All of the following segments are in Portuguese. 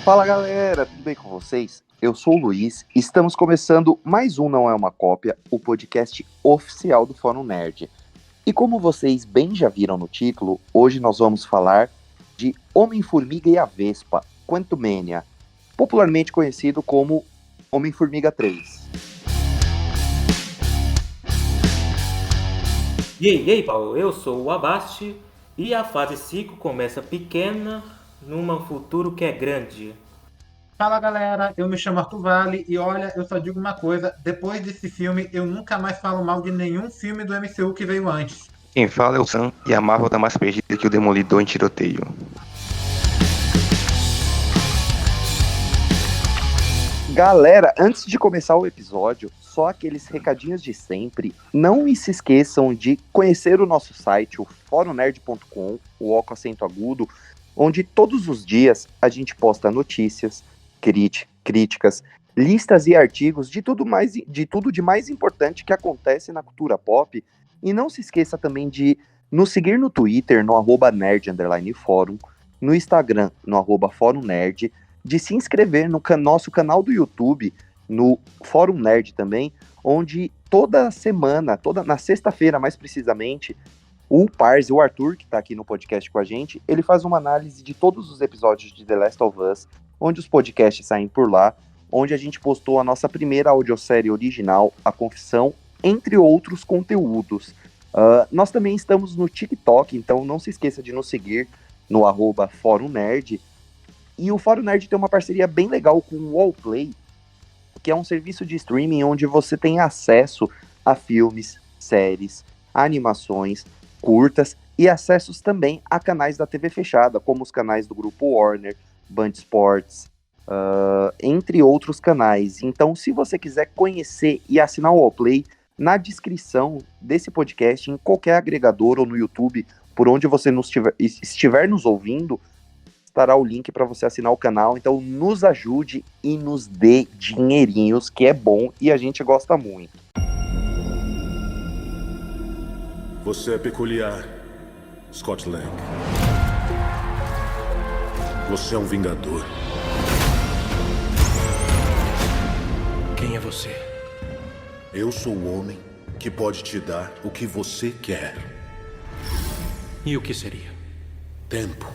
Fala galera, tudo bem com vocês? Eu sou o Luiz e estamos começando mais um Não É Uma Cópia, o podcast oficial do Fórum Nerd. E como vocês bem já viram no título, hoje nós vamos falar de Homem-Formiga e a Vespa, Quantumania, popularmente conhecido como Homem-Formiga 3. E aí, Paulo, eu sou o Abaste e a fase 5 começa pequena num futuro que é grande. Fala galera, eu me chamo Arthur Vale e olha, eu só digo uma coisa, depois desse filme eu nunca mais falo mal de nenhum filme do MCU que veio antes. Quem fala é o Sam e a Marvel tá mais perdida que o Demolidor em tiroteio. Galera, antes de começar o episódio, só aqueles recadinhos de sempre. Não se esqueçam de conhecer o nosso site, o forumnerd.com, o O com acento agudo, onde todos os dias a gente posta notícias, críticas, listas e artigos de tudo de mais importante que acontece na cultura pop. E não se esqueça também de nos seguir no Twitter, no @nerd_fórum, no Instagram, no @fórumnerd, de se inscrever no nosso canal do YouTube, no Fórum Nerd também, onde toda semana, na sexta-feira mais precisamente, o Parzi, o Arthur, que está aqui no podcast com a gente, ele faz uma análise de todos os episódios de The Last of Us, onde os podcasts saem por lá, onde a gente postou a nossa primeira audiosérie original, A Confissão, entre outros conteúdos. Nós também estamos no TikTok, então não se esqueça de nos seguir no @Fórum Nerd. E o Fórum Nerd tem uma parceria bem legal com o Wallplay, que é um serviço de streaming onde você tem acesso a filmes, séries, animações, curtas e acessos também a canais da TV fechada, como os canais do Grupo Warner, Band Sports, entre outros canais. Então, se você quiser conhecer e assinar o Wallplay, na descrição desse podcast, em qualquer agregador ou no YouTube, por onde você estiver nos ouvindo, estará o link para você assinar o canal. Então nos ajude e nos dê dinheirinhos, que é bom e a gente gosta muito. Você é peculiar, Scott Lang. Você é um vingador. Quem é você? Eu sou o homem que pode te dar o que você quer. E o que seria? Tempo.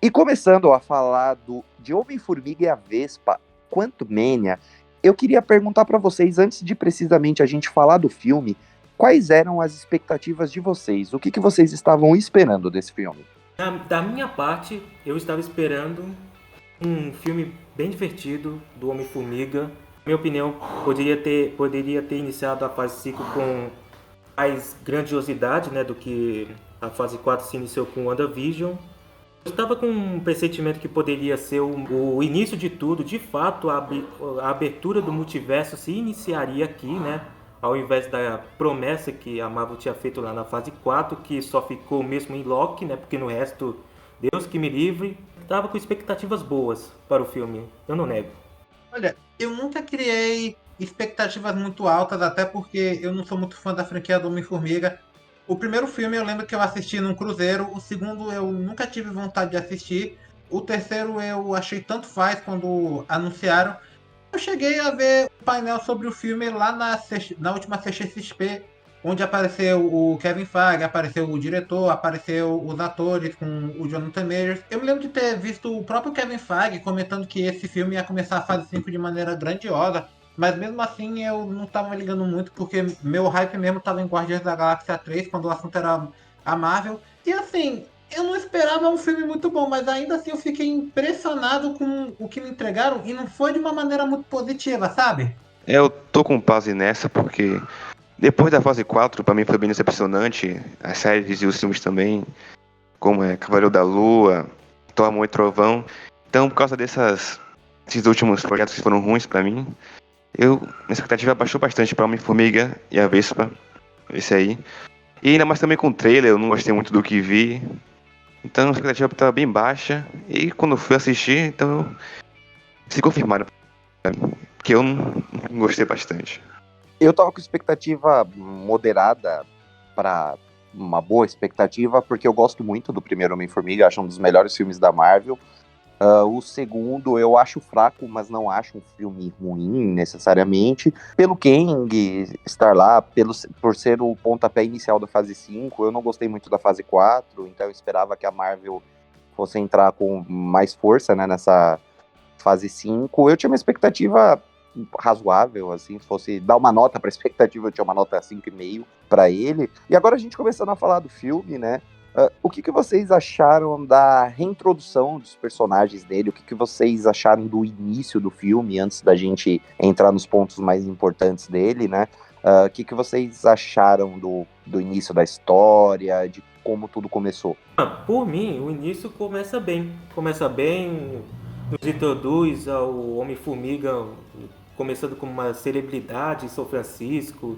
E começando a falar de Homem-Formiga e a Vespa, Quantumania, eu queria perguntar para vocês, antes de precisamente a gente falar do filme, quais eram as expectativas de vocês? O que vocês estavam esperando desse filme? Da minha parte, eu estava esperando um filme bem divertido do Homem-Formiga. Na minha opinião, poderia ter iniciado a fase 5 com mais grandiosidade, né, do que a fase 4 se iniciou com WandaVision. Eu estava com um pressentimento que poderia ser o início de tudo. De fato, a abertura do multiverso se iniciaria aqui, né? Ao invés da promessa que a Marvel tinha feito lá na fase 4, que só ficou mesmo em Loki, né? Porque no resto, Deus que me livre. Estava com expectativas boas para o filme, eu não nego. Olha, eu nunca criei expectativas muito altas, até porque eu não sou muito fã da franquia do Homem-Formiga. O primeiro filme eu lembro que eu assisti num cruzeiro, o segundo eu nunca tive vontade de assistir, o terceiro eu achei tanto faz quando anunciaram. Eu cheguei a ver o painel sobre o filme lá na última CCXP, onde apareceu o Kevin Feige, apareceu o diretor, apareceu os atores com o Jonathan Majors. Eu me lembro de ter visto o próprio Kevin Feige comentando que esse filme ia começar a fase 5 de maneira grandiosa, mas mesmo assim eu não tava ligando muito, porque meu hype mesmo tava em Guardiões da Galáxia 3, quando o assunto era a Marvel. E assim, eu não esperava um filme muito bom, mas ainda assim eu fiquei impressionado com o que me entregaram, e não foi de uma maneira muito positiva, sabe? Eu tô com pause nessa porque depois da fase 4, pra mim foi bem decepcionante. As séries e os filmes também, como Cavaleiro da Lua, Thor, Amor e Trovão. Então, por causa desses últimos projetos que foram ruins pra mim, minha expectativa baixou bastante pra Homem-Formiga e a Vespa, esse aí. E ainda mais também com o trailer, eu não gostei muito do que vi. Então a expectativa estava bem baixa. E quando fui assistir, então se confirmaram. Que eu não gostei bastante. Eu tava com expectativa moderada para uma boa expectativa, porque eu gosto muito do primeiro Homem-Formiga, acho um dos melhores filmes da Marvel. O segundo eu acho fraco, mas não acho um filme ruim necessariamente. Pelo Kang estar lá, por ser o pontapé inicial da fase 5, eu não gostei muito da fase 4, então eu esperava que a Marvel fosse entrar com mais força, né, nessa fase 5. Eu tinha uma expectativa razoável, assim, se fosse dar uma nota para a expectativa, eu tinha uma nota 5,5 para ele. E agora a gente começando a falar do filme, né? O que vocês acharam da reintrodução dos personagens dele? O que vocês acharam do início do filme, antes da gente entrar nos pontos mais importantes dele, né? O que vocês acharam do início da história, de como tudo começou? Por mim, o início começa bem. Começa bem, nos introduz ao Homem-Formiga, começando como uma celebridade em São Francisco.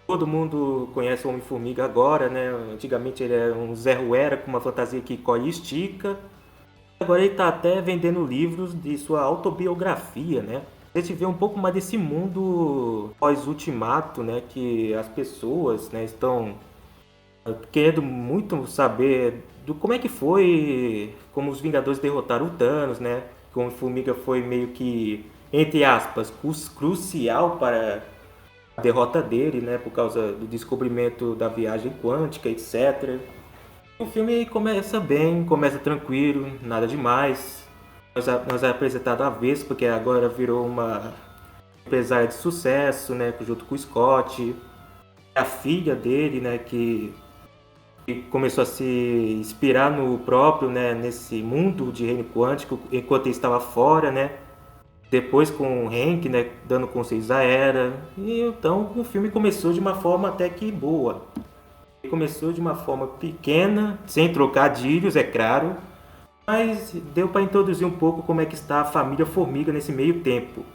Todo mundo conhece o Homem-Formiga agora, né? Antigamente ele era um Zé Ruela com uma fantasia que corre e estica. Agora ele está até vendendo livros de sua autobiografia, né? A gente vê um pouco mais desse mundo pós-ultimato, né? Que as pessoas, né, estão querendo muito saber como é que foi, como os Vingadores derrotaram o Thanos, né? Que o Homem-Formiga foi meio que, entre aspas, crucial para a derrota dele, né, por causa do descobrimento da viagem quântica, etc. O filme começa bem, começa tranquilo, nada demais. Nós é apresentado a Vespa, porque agora virou uma empresária de sucesso, né, junto com o Scott. A filha dele, né, que começou a se inspirar no próprio, né, nesse mundo de reino quântico, enquanto ele estava fora, né. Depois com o Hank, né, dando conselhos à Era. E então o filme começou de uma forma até que boa. Ele começou de uma forma pequena, sem trocadilhos, é claro. Mas deu para introduzir um pouco como é que está a família Formiga nesse meio tempo.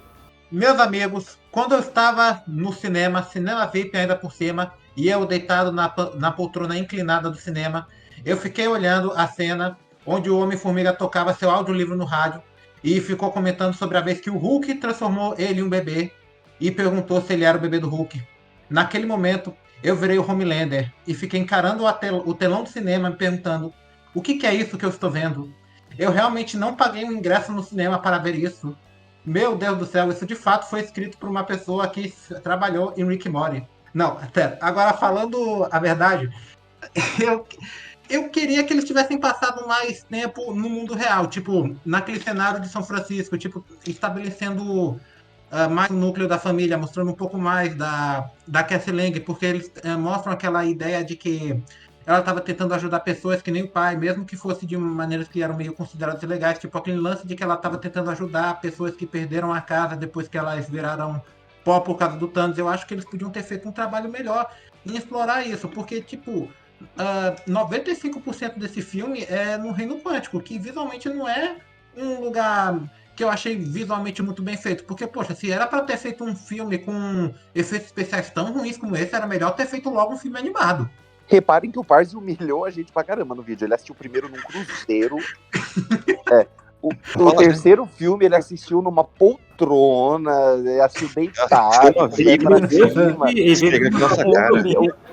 Meus amigos, quando eu estava no cinema VIP ainda por cima, e eu deitado na poltrona inclinada do cinema, eu fiquei olhando a cena onde o Homem-Formiga tocava seu audiolivro no rádio e ficou comentando sobre a vez que o Hulk transformou ele em um bebê e perguntou se ele era o bebê do Hulk. Naquele momento, eu virei o Homelander e fiquei encarando o telão do cinema me perguntando: o que é isso que eu estou vendo? Eu realmente não paguei um ingresso no cinema para ver isso. Meu Deus do céu, isso de fato foi escrito por uma pessoa que trabalhou em Rick and Morty. Não, até agora falando a verdade, eu queria que eles tivessem passado mais tempo no mundo real, tipo, naquele cenário de São Francisco, tipo, estabelecendo mais o núcleo da família, mostrando um pouco mais da Cassie Lang, porque eles mostram aquela ideia de que ela estava tentando ajudar pessoas que nem o pai, mesmo que fosse de maneiras que eram meio consideradas ilegais, tipo aquele lance de que ela estava tentando ajudar pessoas que perderam a casa depois que elas viraram pó por causa do Thanos. Eu acho que eles podiam ter feito um trabalho melhor em explorar isso, porque, tipo, 95% desse filme é no Reino Quântico, que visualmente não é um lugar que eu achei visualmente muito bem feito. Porque, poxa, se era para ter feito um filme com efeitos especiais tão ruins como esse, era melhor ter feito logo um filme animado. Reparem que o Parzi humilhou a gente pra caramba no vídeo. Ele assistiu primeiro num cruzeiro. O terceiro filme ele assistiu numa poltrona, assistiu deitado.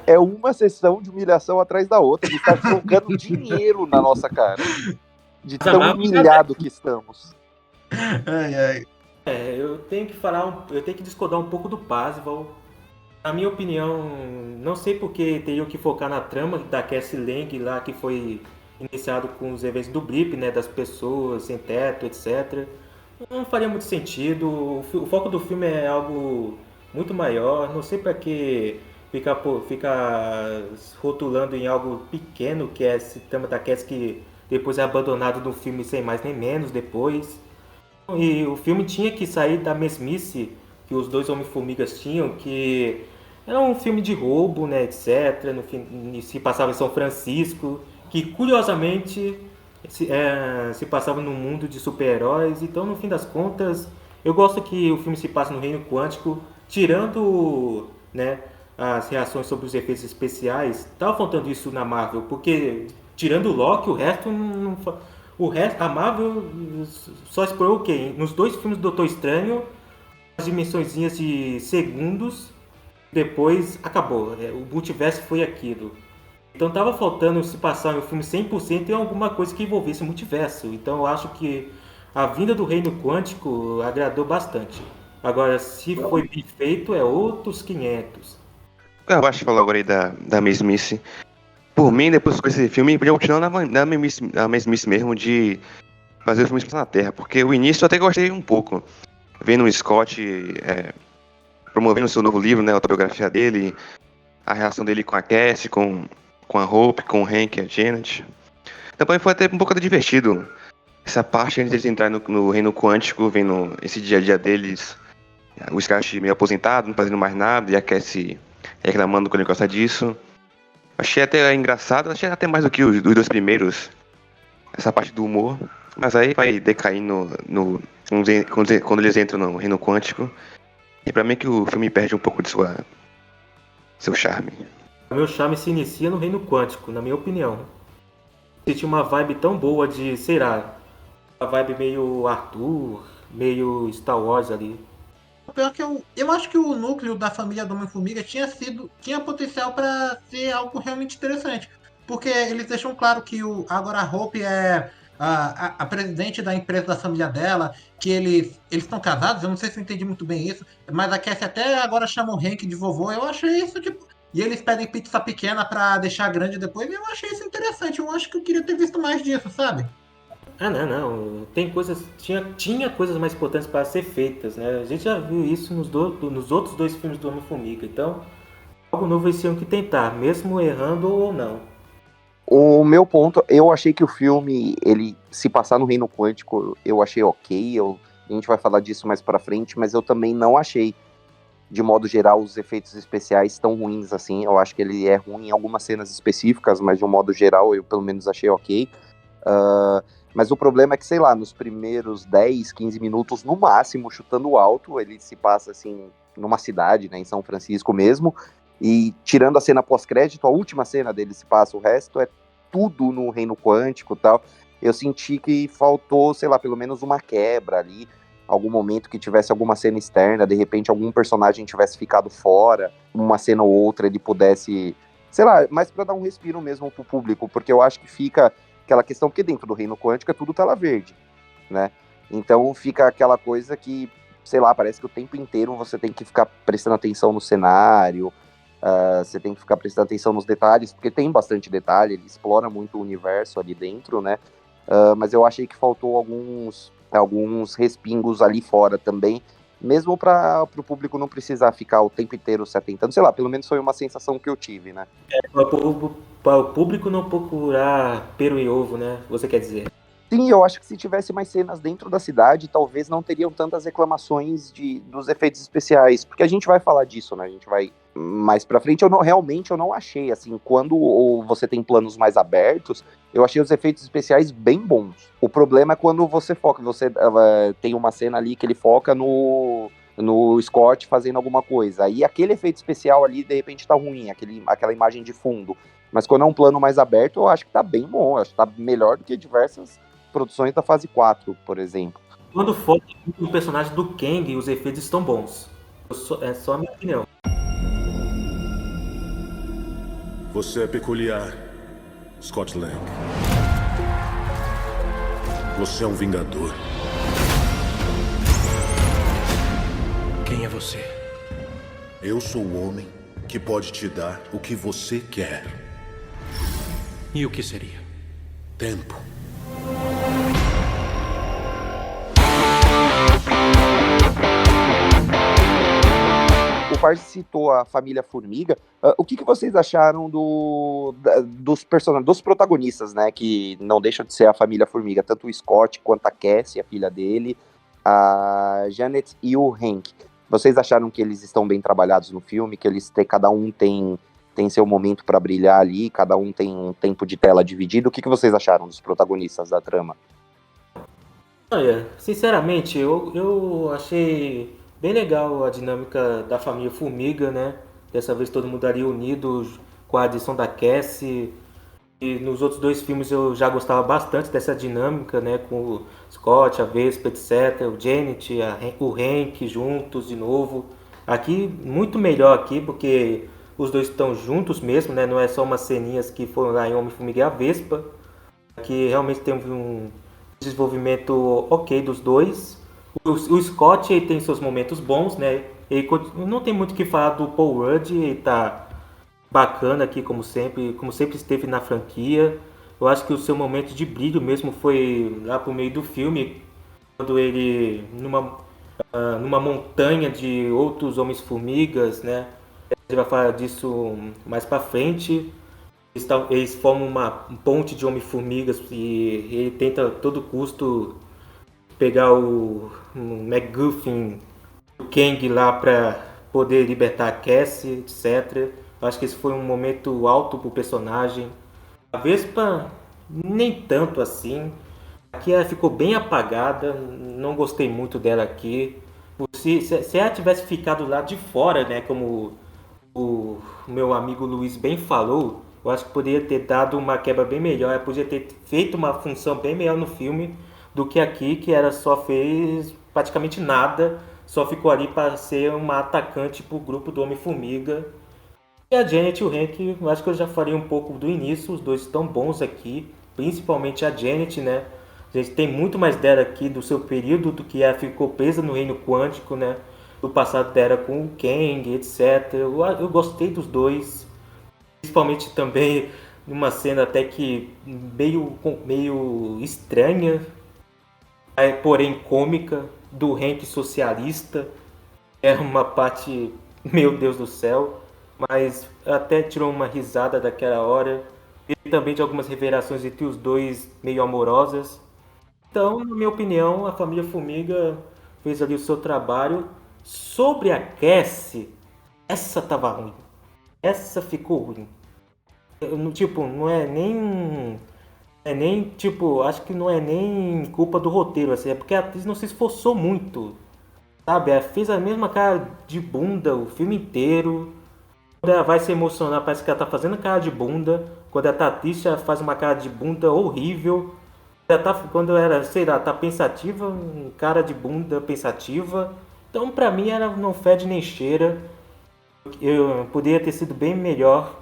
É uma sessão de humilhação atrás da outra. Ele está jogando dinheiro na nossa cara. De tão humilhado que estamos. Eu tenho que discordar um pouco do Parzival. Na minha opinião, não sei porque teriam que focar na trama da Cassie Lang lá, que foi iniciado com os eventos do Blip, né, das pessoas sem teto, etc. Não faria muito sentido. O foco do filme é algo muito maior. Não sei para que ficar rotulando em algo pequeno, que é esse trama da Cassie que depois é abandonado no filme sem mais nem menos depois. E o filme tinha que sair da mesmice que os dois Homem-Formigas tinham, que era um filme de roubo, né, etc. Se passava em São Francisco, que curiosamente se passava num mundo de super-heróis. Então, no fim das contas, eu gosto que o filme se passa no Reino Quântico, tirando, né, as reações sobre os efeitos especiais. Tava faltando isso na Marvel, porque tirando o Loki, o resto, a Marvel só explorou o quê? Nos dois filmes do Doutor Estranho, as dimensõezinhas de segundos, Depois acabou. O multiverso foi aquilo. Então tava faltando se passar um filme 100% em alguma coisa que envolvesse o multiverso. Então eu acho que a vinda do Reino Quântico agradou bastante. Agora, se foi bem feito, é outros 500. Eu acho que falou agora aí da mesmice. Por mim, depois com esse filme, podia continuar na mesmice mesmo de fazer o filme passar na Terra. Porque o início eu até gostei um pouco. Vendo o Scott promovendo o seu novo livro, né, a autobiografia dele, a relação dele com a Cassie, com a Hope, com o Hank e a Janet. Também foi até um pouco divertido essa parte antes de entrar no Reino Quântico, vendo esse dia a dia deles, o Scott meio aposentado, não fazendo mais nada, e a Cassie reclamando quando ele gosta disso. Achei até engraçado, achei até mais do que os dois primeiros, essa parte do humor. Mas aí vai decaindo quando eles entram no Reino Quântico. E pra mim que o filme perde um pouco de seu charme. O meu charme se inicia no Reino Quântico, na minha opinião. Senti uma vibe tão boa de, sei lá, uma vibe meio Arthur, meio Star Wars ali. O pior é que eu acho que o núcleo da família do Homem-Formiga tinha potencial para ser algo realmente interessante. Porque eles deixam claro que agora a Hope é a presidente da empresa da família dela, que eles estão casados, eu não sei se eu entendi muito bem isso, mas a Cassie até agora chama o Hank de vovô, eu achei isso, tipo... E eles pedem pizza pequena pra deixar grande depois, e eu achei isso interessante, eu acho que eu queria ter visto mais disso, sabe? Ah, não. Tem coisas. Tinha coisas mais importantes para ser feitas, né? A gente já viu isso nos outros dois filmes do Homem-Formiga. Então, algo novo eles tinham que tentar, mesmo errando ou não. O meu ponto, eu achei que o filme, ele se passar no Reino Quântico, eu achei ok, a gente vai falar disso mais pra frente, mas eu também não achei, de modo geral, os efeitos especiais tão ruins assim. Eu acho que ele é ruim em algumas cenas específicas, mas de um modo geral eu pelo menos achei ok. Mas o problema é que, sei lá, nos primeiros 10, 15 minutos, no máximo, chutando alto, ele se passa, assim, numa cidade, né, em São Francisco mesmo, e tirando a cena pós-crédito, a última cena dele se passa, o resto é tudo no Reino Quântico e tal. Eu senti que faltou, sei lá, pelo menos uma quebra ali, algum momento que tivesse alguma cena externa, de repente algum personagem tivesse ficado fora, uma cena ou outra ele pudesse, sei lá, mas para dar um respiro mesmo pro público, porque eu acho que fica aquela questão, porque dentro do Reino Quântico é tudo tela verde, né? Então fica aquela coisa que, sei lá, parece que o tempo inteiro você tem que ficar prestando atenção no cenário, você tem que ficar prestando atenção nos detalhes, porque tem bastante detalhe, ele explora muito o universo ali dentro, né? Mas eu achei que faltou alguns respingos ali fora também, mesmo para o público não precisar ficar o tempo inteiro se atentando, sei lá, pelo menos foi uma sensação que eu tive, né? Para o público não procurar pelo e ovo, né? Você quer dizer? Sim, eu acho que se tivesse mais cenas dentro da cidade, talvez não teriam tantas reclamações dos efeitos especiais, porque a gente vai falar disso, né? A gente vai mais pra frente. Realmente eu não achei, assim, quando você tem planos mais abertos, eu achei os efeitos especiais bem bons. O problema é quando você foca, tem uma cena ali que ele foca no Scott fazendo alguma coisa, aí aquele efeito especial ali, de repente, tá ruim, aquela imagem de fundo. Mas quando é um plano mais aberto, eu acho que tá bem bom, eu acho que tá melhor do que diversas produções da fase 4, por exemplo. Quando foca no personagem do Kang, os efeitos estão bons. É só a minha opinião. Você é peculiar, Scott Lang. Você é um vingador. Quem é você? Eu sou o homem que pode te dar o que você quer. E o que seria? Tempo. O Parse citou a família Formiga. O que vocês acharam dos protagonistas, né? Que não deixam de ser a família Formiga, tanto o Scott quanto a Cassie, a filha dele, a Janet e o Hank. Vocês acharam que eles estão bem trabalhados no filme, que cada um tem seu momento para brilhar ali, cada um tem um tempo de tela dividido? O que vocês acharam dos protagonistas da trama? Olha, sinceramente, eu achei bem legal a dinâmica da família Formiga, né? Dessa vez todo mundo ali unido com a adição da Cassie. E nos outros dois filmes eu já gostava bastante dessa dinâmica, né? Com o Scott, a Vespa, etc. O Janet, o Hank juntos de novo. Aqui, muito melhor aqui, porque os dois estão juntos mesmo, né? Não é só umas ceninhas que foram lá em Homem-Formiga e a Vespa. Aqui realmente tem um desenvolvimento ok dos dois. O Scott ele tem seus momentos bons, né? Não tem muito o que falar do Paul Rudd, ele tá bacana aqui como sempre esteve na franquia. Eu acho que o seu momento de brilho mesmo foi lá pro meio do filme, quando ele numa montanha de outros Homens-Formigas, né? A gente vai falar disso mais pra frente. Eles formam uma ponte de Homem-Formigas e ele tenta a todo custo pegar o MacGuffin, o Kang lá pra poder libertar a Cassie, etc. Eu acho que esse foi um momento alto pro personagem. A Vespa, nem tanto assim. Aqui ela ficou bem apagada, não gostei muito dela aqui. Se ela tivesse ficado lá de fora, né, como o meu amigo Luiz bem falou, eu acho que poderia ter dado uma quebra bem melhor. Ela podia ter feito uma função bem melhor no filme do que aqui, que ela só fez praticamente nada, só ficou ali para ser uma atacante pro grupo do Homem-Formiga. E a Janet e o Hank, eu acho que eu já falei um pouco do início, os dois estão bons aqui, principalmente a Janet, né? A gente tem muito mais dela aqui do seu período do que ela ficou presa no reino quântico, né? Do passado dela com o Kang, etc. Eu gostei dos dois, principalmente também numa cena até que meio estranha, porém cômica, do Hank socialista. É uma parte, meu Deus do céu, mas até tirou uma risada daquela hora. E também de algumas revelações entre os dois meio amorosas. Então, na minha opinião, a família Formiga fez ali o seu trabalho. Sobre a Cassie, essa tava ruim. Essa ficou ruim. Tipo, não é nem. É nem, tipo, acho que não é nem culpa do roteiro, assim, é porque a atriz não se esforçou muito. Sabe? Ela fez a mesma cara de bunda o filme inteiro. Quando ela vai se emocionar, parece que ela tá fazendo cara de bunda. Quando ela tá triste, ela faz uma cara de bunda horrível. Quando ela, sei lá, tá pensativa, cara de bunda pensativa. Então, pra mim, ela não fede nem cheira. Eu poderia ter sido bem melhor.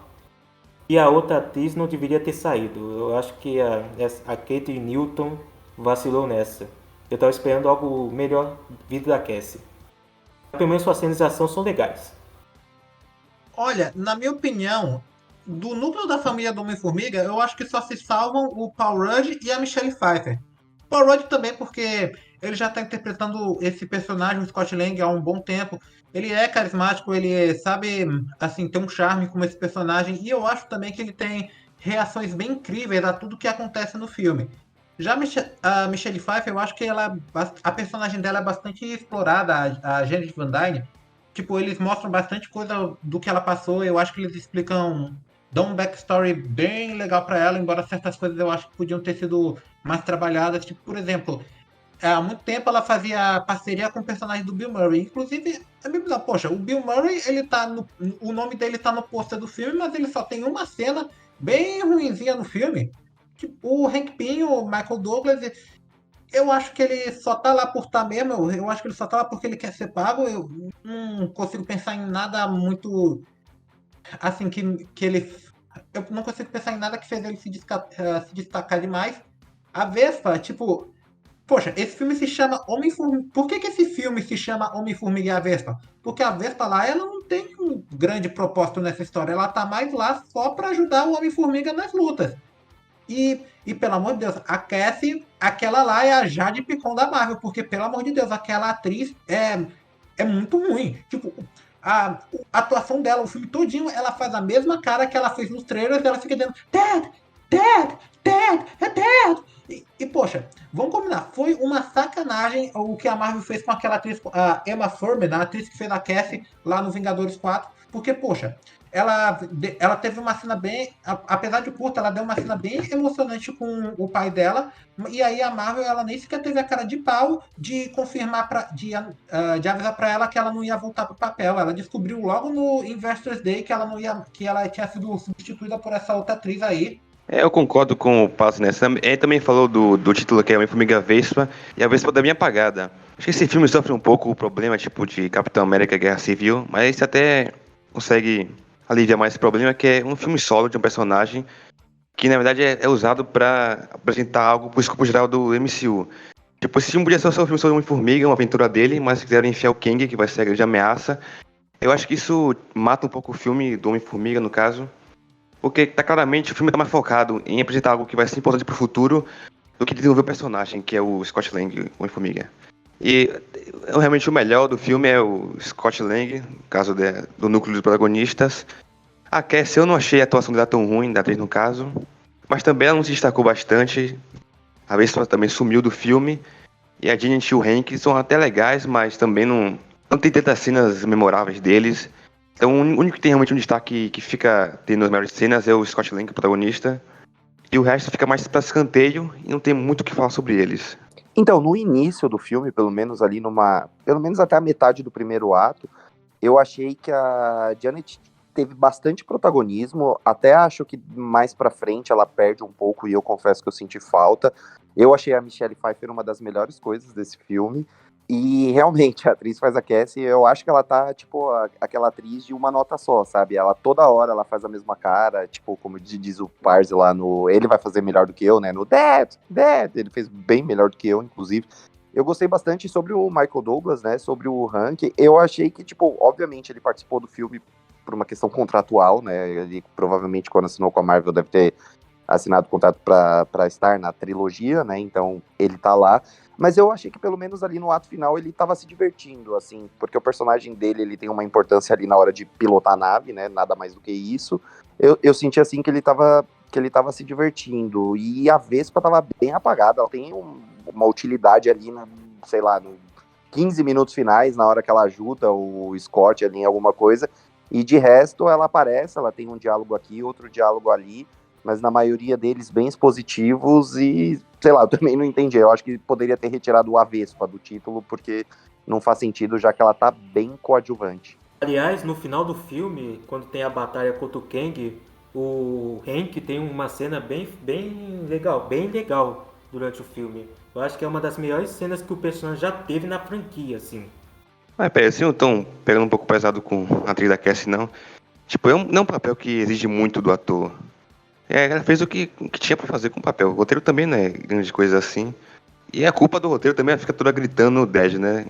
E a outra atriz não deveria ter saído. Eu acho que a Kate Newton vacilou nessa. Eu tava esperando algo melhor vindo da Cassie. Pelo menos suas cenas de ação são legais. Olha, na minha opinião, do núcleo da família do Homem-Formiga, eu acho que só se salvam o Paul Rudd e a Michelle Pfeiffer. Paul Rudd também porque ele já está interpretando esse personagem, o Scott Lang, há um bom tempo. Ele é carismático, ele sabe, assim, ter um charme como esse personagem. E eu acho também que ele tem reações bem incríveis a tudo que acontece no filme. Já a Michelle Pfeiffer, eu acho que a personagem dela é bastante explorada, a Janet Van Dyne. Tipo, eles mostram bastante coisa do que ela passou. Eu acho que eles dão um backstory bem legal pra ela, embora certas coisas eu acho que podiam ter sido mais trabalhadas. Tipo, por exemplo, há muito tempo ela fazia parceria com o personagem do Bill Murray. Inclusive, a me pensar, poxa, o Bill Murray, o nome dele tá no pôster do filme, mas ele só tem uma cena bem ruinzinha no filme. Tipo, o Hank Pym, o Michael Douglas, eu acho que ele só tá lá por tá mesmo. Eu acho que ele só tá lá porque ele quer ser pago. Eu não consigo pensar em nada muito assim que ele. Eu não consigo pensar em nada que fez ele se destacar demais. A Vespa, tipo, poxa, esse filme se chama Homem-Formiga. Por que esse filme se chama Homem-Formiga e a Vespa? Porque a Vespa lá, ela não tem um grande propósito nessa história. Ela tá mais lá só pra ajudar o Homem-Formiga nas lutas. E pelo amor de Deus, a Cassie, aquela lá é a Jade Picon da Marvel, porque pelo amor de Deus, aquela atriz é muito ruim. Tipo, a atuação dela, o filme todinho, ela faz a mesma cara que ela fez nos trailers, ela fica dizendo Dad, Dad, Dad, é Dad. E poxa, vamos combinar, foi uma sacanagem o que a Marvel fez com aquela atriz, a Emma Thurman, a atriz que fez a Cassie lá no Vingadores 4, porque, poxa, ela teve uma cena bem, apesar de curta, ela deu uma cena bem emocionante com o pai dela, e aí a Marvel, ela nem sequer teve a cara de pau de confirmar, de avisar pra ela que ela não ia voltar pro papel. Ela descobriu logo no Investors Day que ela tinha sido substituída por essa outra atriz aí, Eu concordo com o Passo nessa. Ele também falou do título que é Homem-Formiga Vespa e a Vespa da minha apagada. Acho que esse filme sofre um pouco o problema tipo de Capitão América Guerra Civil, mas esse até consegue aliviar mais esse problema, que é um filme solo de um personagem que na verdade é usado pra apresentar algo pro escopo geral do MCU. Tipo, esse filme podia ser só um filme sobre Homem-Formiga, uma aventura dele, mas se quiserem enfiar o Kang, que vai ser a grande ameaça, eu acho que isso mata um pouco o filme do Homem-Formiga, no caso. Porque tá claramente o filme tá mais focado em apresentar algo que vai ser importante pro futuro do que desenvolver o personagem, que é o Scott Lang, o Homem-Formiga. E realmente o melhor do filme é o Scott Lang, no caso do núcleo dos protagonistas. A Cassie, eu não achei a atuação dela tão ruim, da atriz no caso, mas também ela não se destacou bastante. A Vespa também sumiu do filme. E a Jean e o Hank são até legais, mas também não tem tantas cenas memoráveis deles. Então o único que tem realmente um destaque que fica tendo as melhores cenas é o Scott Lang, o protagonista. E o resto fica mais pra escanteio e não tem muito o que falar sobre eles. Então, no início do filme, pelo menos ali pelo menos até a metade do primeiro ato, eu achei que a Janet teve bastante protagonismo, até acho que mais pra frente ela perde um pouco e eu confesso que eu senti falta. Eu achei a Michelle Pfeiffer uma das melhores coisas desse filme. E realmente, a atriz faz a Cassie, eu acho que ela tá, tipo, aquela atriz de uma nota só, sabe? Ela toda hora ela faz a mesma cara, tipo, como diz o Parse lá no... Ele vai fazer melhor do que eu, né? No Dad! Ele fez bem melhor do que eu, inclusive. Eu gostei bastante sobre o Michael Douglas, né? Sobre o Hank. Eu achei que, tipo, obviamente ele participou do filme por uma questão contratual, né? Ele provavelmente, quando assinou com a Marvel, deve ter assinado contrato pra estar na trilogia, né? Então, ele tá lá. Mas eu achei que pelo menos ali no ato final ele tava se divertindo, assim, porque o personagem dele, ele tem uma importância ali na hora de pilotar a nave, né, nada mais do que isso. Eu senti, assim, que ele tava se divertindo, e a Vespa tava bem apagada, ela tem uma utilidade ali, sei lá, no 15 minutos finais, na hora que ela ajuda o Scott ali em alguma coisa, e de resto ela aparece, ela tem um diálogo aqui, outro diálogo ali, mas na maioria deles bem expositivos e, sei lá, eu também não entendi. Eu acho que poderia ter retirado a Vespa do título, porque não faz sentido, já que ela tá bem coadjuvante. Aliás, no final do filme, quando tem a batalha contra o Kang, o Hank tem uma cena bem legal durante o filme. Eu acho que é uma das melhores cenas que o personagem já teve na franquia, assim. Pera, assim, eu tô pegando um pouco pesado com a atriz da Cassie, não. Tipo, não é um papel que exige muito do ator. Ela fez o que tinha pra fazer com o papel. O roteiro também não é grande coisa assim. E a culpa do roteiro também, ela fica toda gritando no Dead, né?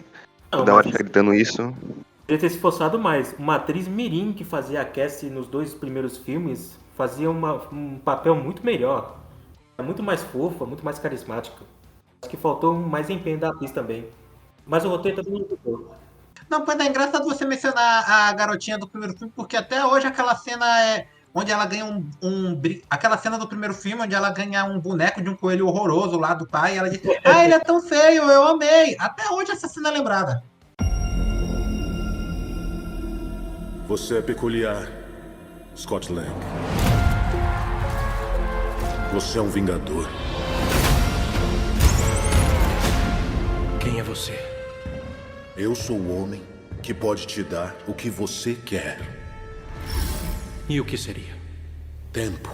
Toda hora fica gritando isso. Poderia ter se esforçado mais. Uma atriz mirim que fazia a Cassie nos 2 primeiros filmes fazia um papel muito melhor. Muito mais fofa, muito mais carismática. Acho que faltou mais empenho da atriz também. Mas o roteiro também não mudou. Não, pois é engraçado você mencionar a garotinha do primeiro filme, porque até hoje aquela cena é onde ela ganha aquela cena do primeiro filme, onde ela ganha um boneco de um coelho horroroso lá do pai, e ela diz, ele é tão feio, eu amei. Até hoje essa cena é lembrada. Você é peculiar, Scott Lang. Você é um vingador. Quem é você? Eu sou o homem que pode te dar o que você quer. E o que seria? Tempo.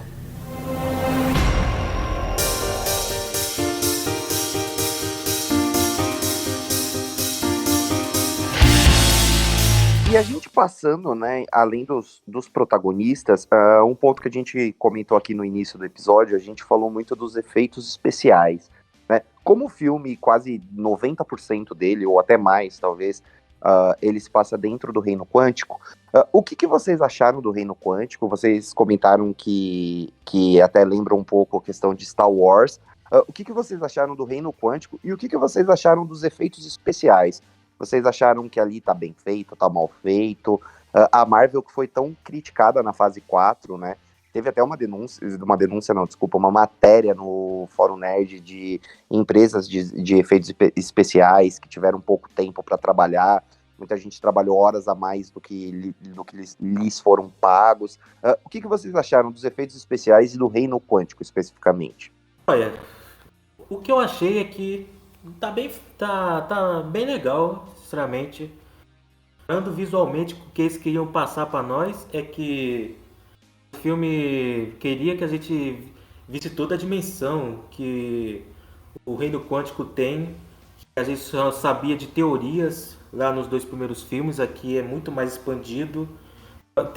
E a gente passando, né, além dos protagonistas, um ponto que a gente comentou aqui no início do episódio, a gente falou muito dos efeitos especiais, né? Como o filme, quase 90% dele, ou até mais, talvez, ele se passa dentro do Reino Quântico. O que vocês acharam do Reino Quântico? Vocês comentaram que até lembra um pouco a questão de Star Wars. O que vocês acharam do Reino Quântico e o que vocês acharam dos efeitos especiais? Vocês acharam que ali tá bem feito, tá mal feito? A Marvel, que foi tão criticada na fase 4, né? Teve até uma matéria no Fórum Nerd de empresas de efeitos especiais que tiveram pouco tempo para trabalhar. Muita gente trabalhou horas a mais do que lhes foram pagos. O que vocês acharam dos efeitos especiais e do Reino Quântico, especificamente? Olha, o que eu achei é que tá bem legal, sinceramente. Falando visualmente, o que eles queriam passar para nós é que o filme queria que a gente visse toda a dimensão que o reino quântico tem, que a gente só sabia de teorias lá nos 2 primeiros filmes, aqui é muito mais expandido.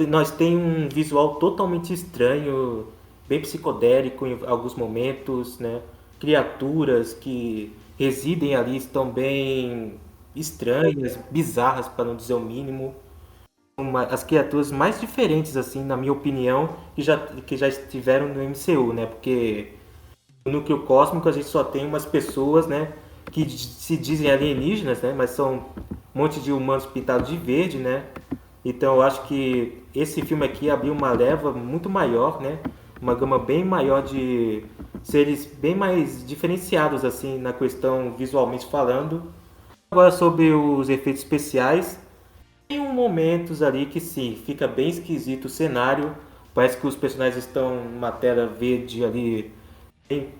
Nós tem um visual totalmente estranho, bem psicodélico em alguns momentos, né? Criaturas que residem ali estão bem estranhas, bizarras, para não dizer o mínimo. As criaturas mais diferentes, assim, na minha opinião, que já estiveram no MCU, né? Porque no núcleo cósmico a gente só tem umas pessoas, né? Que se dizem alienígenas, né? Mas são um monte de humanos pintados de verde, né? Então eu acho que esse filme aqui abriu uma leva muito maior, né? Uma gama bem maior de seres bem mais diferenciados, assim, na questão visualmente falando. Agora sobre os efeitos especiais, tem momentos ali que sim, fica bem esquisito o cenário. Parece que os personagens estão numa tela verde ali, bem,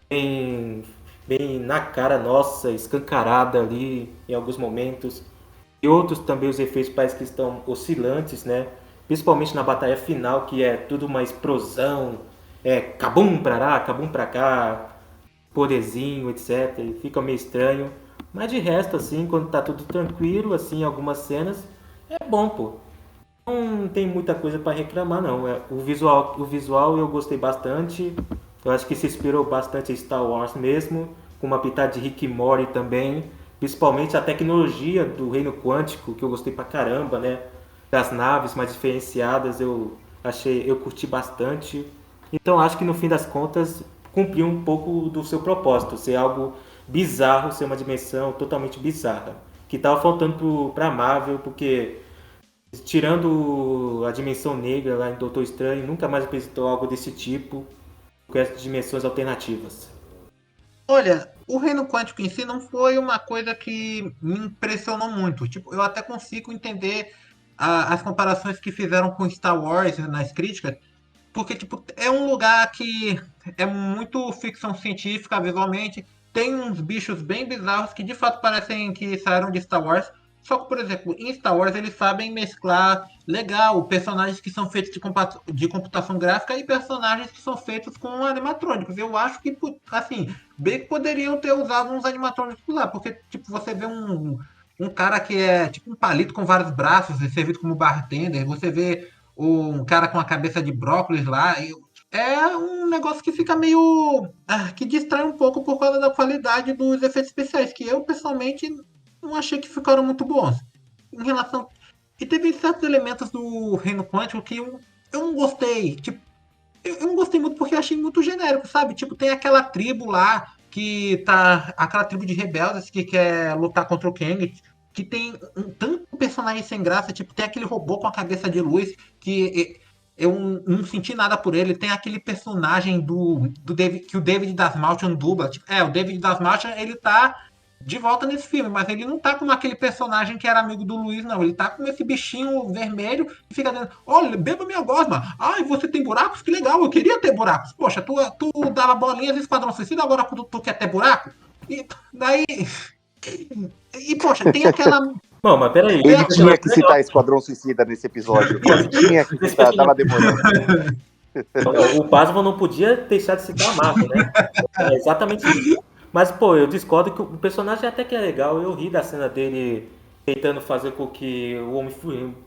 bem, bem na cara nossa, escancarada ali em alguns momentos. E outros também os efeitos parece que estão oscilantes, né? Principalmente na batalha final, que é tudo uma explosão, cabum pra lá, cabum pra cá, poderzinho, etc. E fica meio estranho. Mas de resto, assim, quando tá tudo tranquilo, assim, algumas cenas, é bom, pô. Não tem muita coisa para reclamar, não. O visual eu gostei bastante. Eu acho que se inspirou bastante em Star Wars mesmo, com uma pitada de Rick e Morty também. Principalmente a tecnologia do reino quântico, que eu gostei pra caramba, né? Das naves mais diferenciadas, eu curti bastante. Então acho que no fim das contas cumpriu um pouco do seu propósito, ser algo bizarro, ser uma dimensão totalmente bizarra. Que tava faltando pra Marvel, porque tirando a dimensão negra lá em Doutor Estranho, nunca mais apresentou algo desse tipo, com essas dimensões alternativas. Olha, o reino quântico em si não foi uma coisa que me impressionou muito. Tipo, eu até consigo entender as comparações que fizeram com Star Wars nas críticas, porque tipo, é um lugar que é muito ficção científica visualmente, tem uns bichos bem bizarros que de fato parecem que saíram de Star Wars. Só que, por exemplo, em Star Wars eles sabem mesclar legal personagens que são feitos de computação gráfica e personagens que são feitos com animatrônicos. Eu acho que, assim, bem que poderiam ter usado uns animatrônicos lá, porque, tipo, você vê um cara que é tipo um palito com vários braços, é servido como bartender, você vê um cara com a cabeça de brócolis lá, é um negócio que fica meio. Que distrai um pouco por causa da qualidade dos efeitos especiais, que eu pessoalmente não achei que ficaram muito bons. Em relação. E teve certos elementos do Reino Quântico que eu não gostei. Tipo, eu não gostei muito porque eu achei muito genérico, sabe? Tipo, tem aquela tribo lá que tá. Aquela tribo de rebeldes que quer lutar contra o Kang. Que tem tanto personagem sem graça, tipo, tem aquele robô com a cabeça de luz que eu não senti nada por ele. Tem aquele personagem do David, que o David Dasmalchian dubla. Tipo, o David Dasmalchian, ele tá de volta nesse filme, mas ele não tá como aquele personagem que era amigo do Luiz, não. Ele tá com esse bichinho vermelho e fica dizendo: olha, beba minha gosma. Ai, você tem buracos? Que legal, eu queria ter buracos. Poxa, tu dava bolinhas em Esquadrão Suicida, agora tu quer ter buraco? E daí. E, poxa, tem aquela. Bom, mas peraí. Ele tinha que citar Esquadrão Suicida nesse episódio. Ele tinha que citar, tava demorando. O Basman não podia deixar de citar a Marvel, né? É exatamente isso. Mas, pô, eu discordo que o personagem até que é legal. Eu ri da cena dele tentando fazer com que o Homem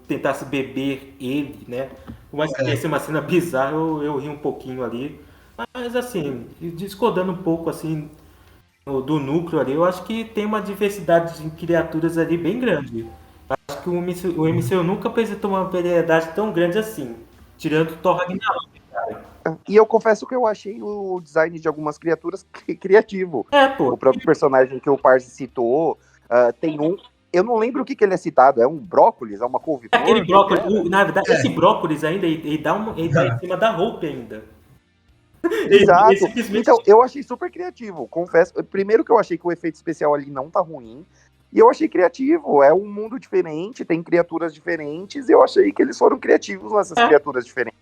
tentasse beber ele, né? Mas que ia ser uma cena bizarra, eu ri um pouquinho ali. Mas, assim, discordando um pouco, assim, do núcleo ali, eu acho que tem uma diversidade de criaturas ali bem grande. Acho que o MCU nunca apresentou uma variedade tão grande assim, tirando o Thor Ragnarok, cara. E eu confesso que eu achei o design de algumas criaturas criativo. Pô. O próprio personagem que o Parse citou, tem um. Eu não lembro o que ele é citado. É um brócolis? É uma couve-flor? Aquele brócolis, na verdade, esse brócolis ainda, ele dá em cima da roupa ainda. Exato. Simplesmente... Então, eu achei super criativo. Confesso. Primeiro que eu achei que o efeito especial ali não tá ruim. E eu achei criativo. É um mundo diferente, tem criaturas diferentes. E eu achei que eles foram criativos nessas criaturas diferentes.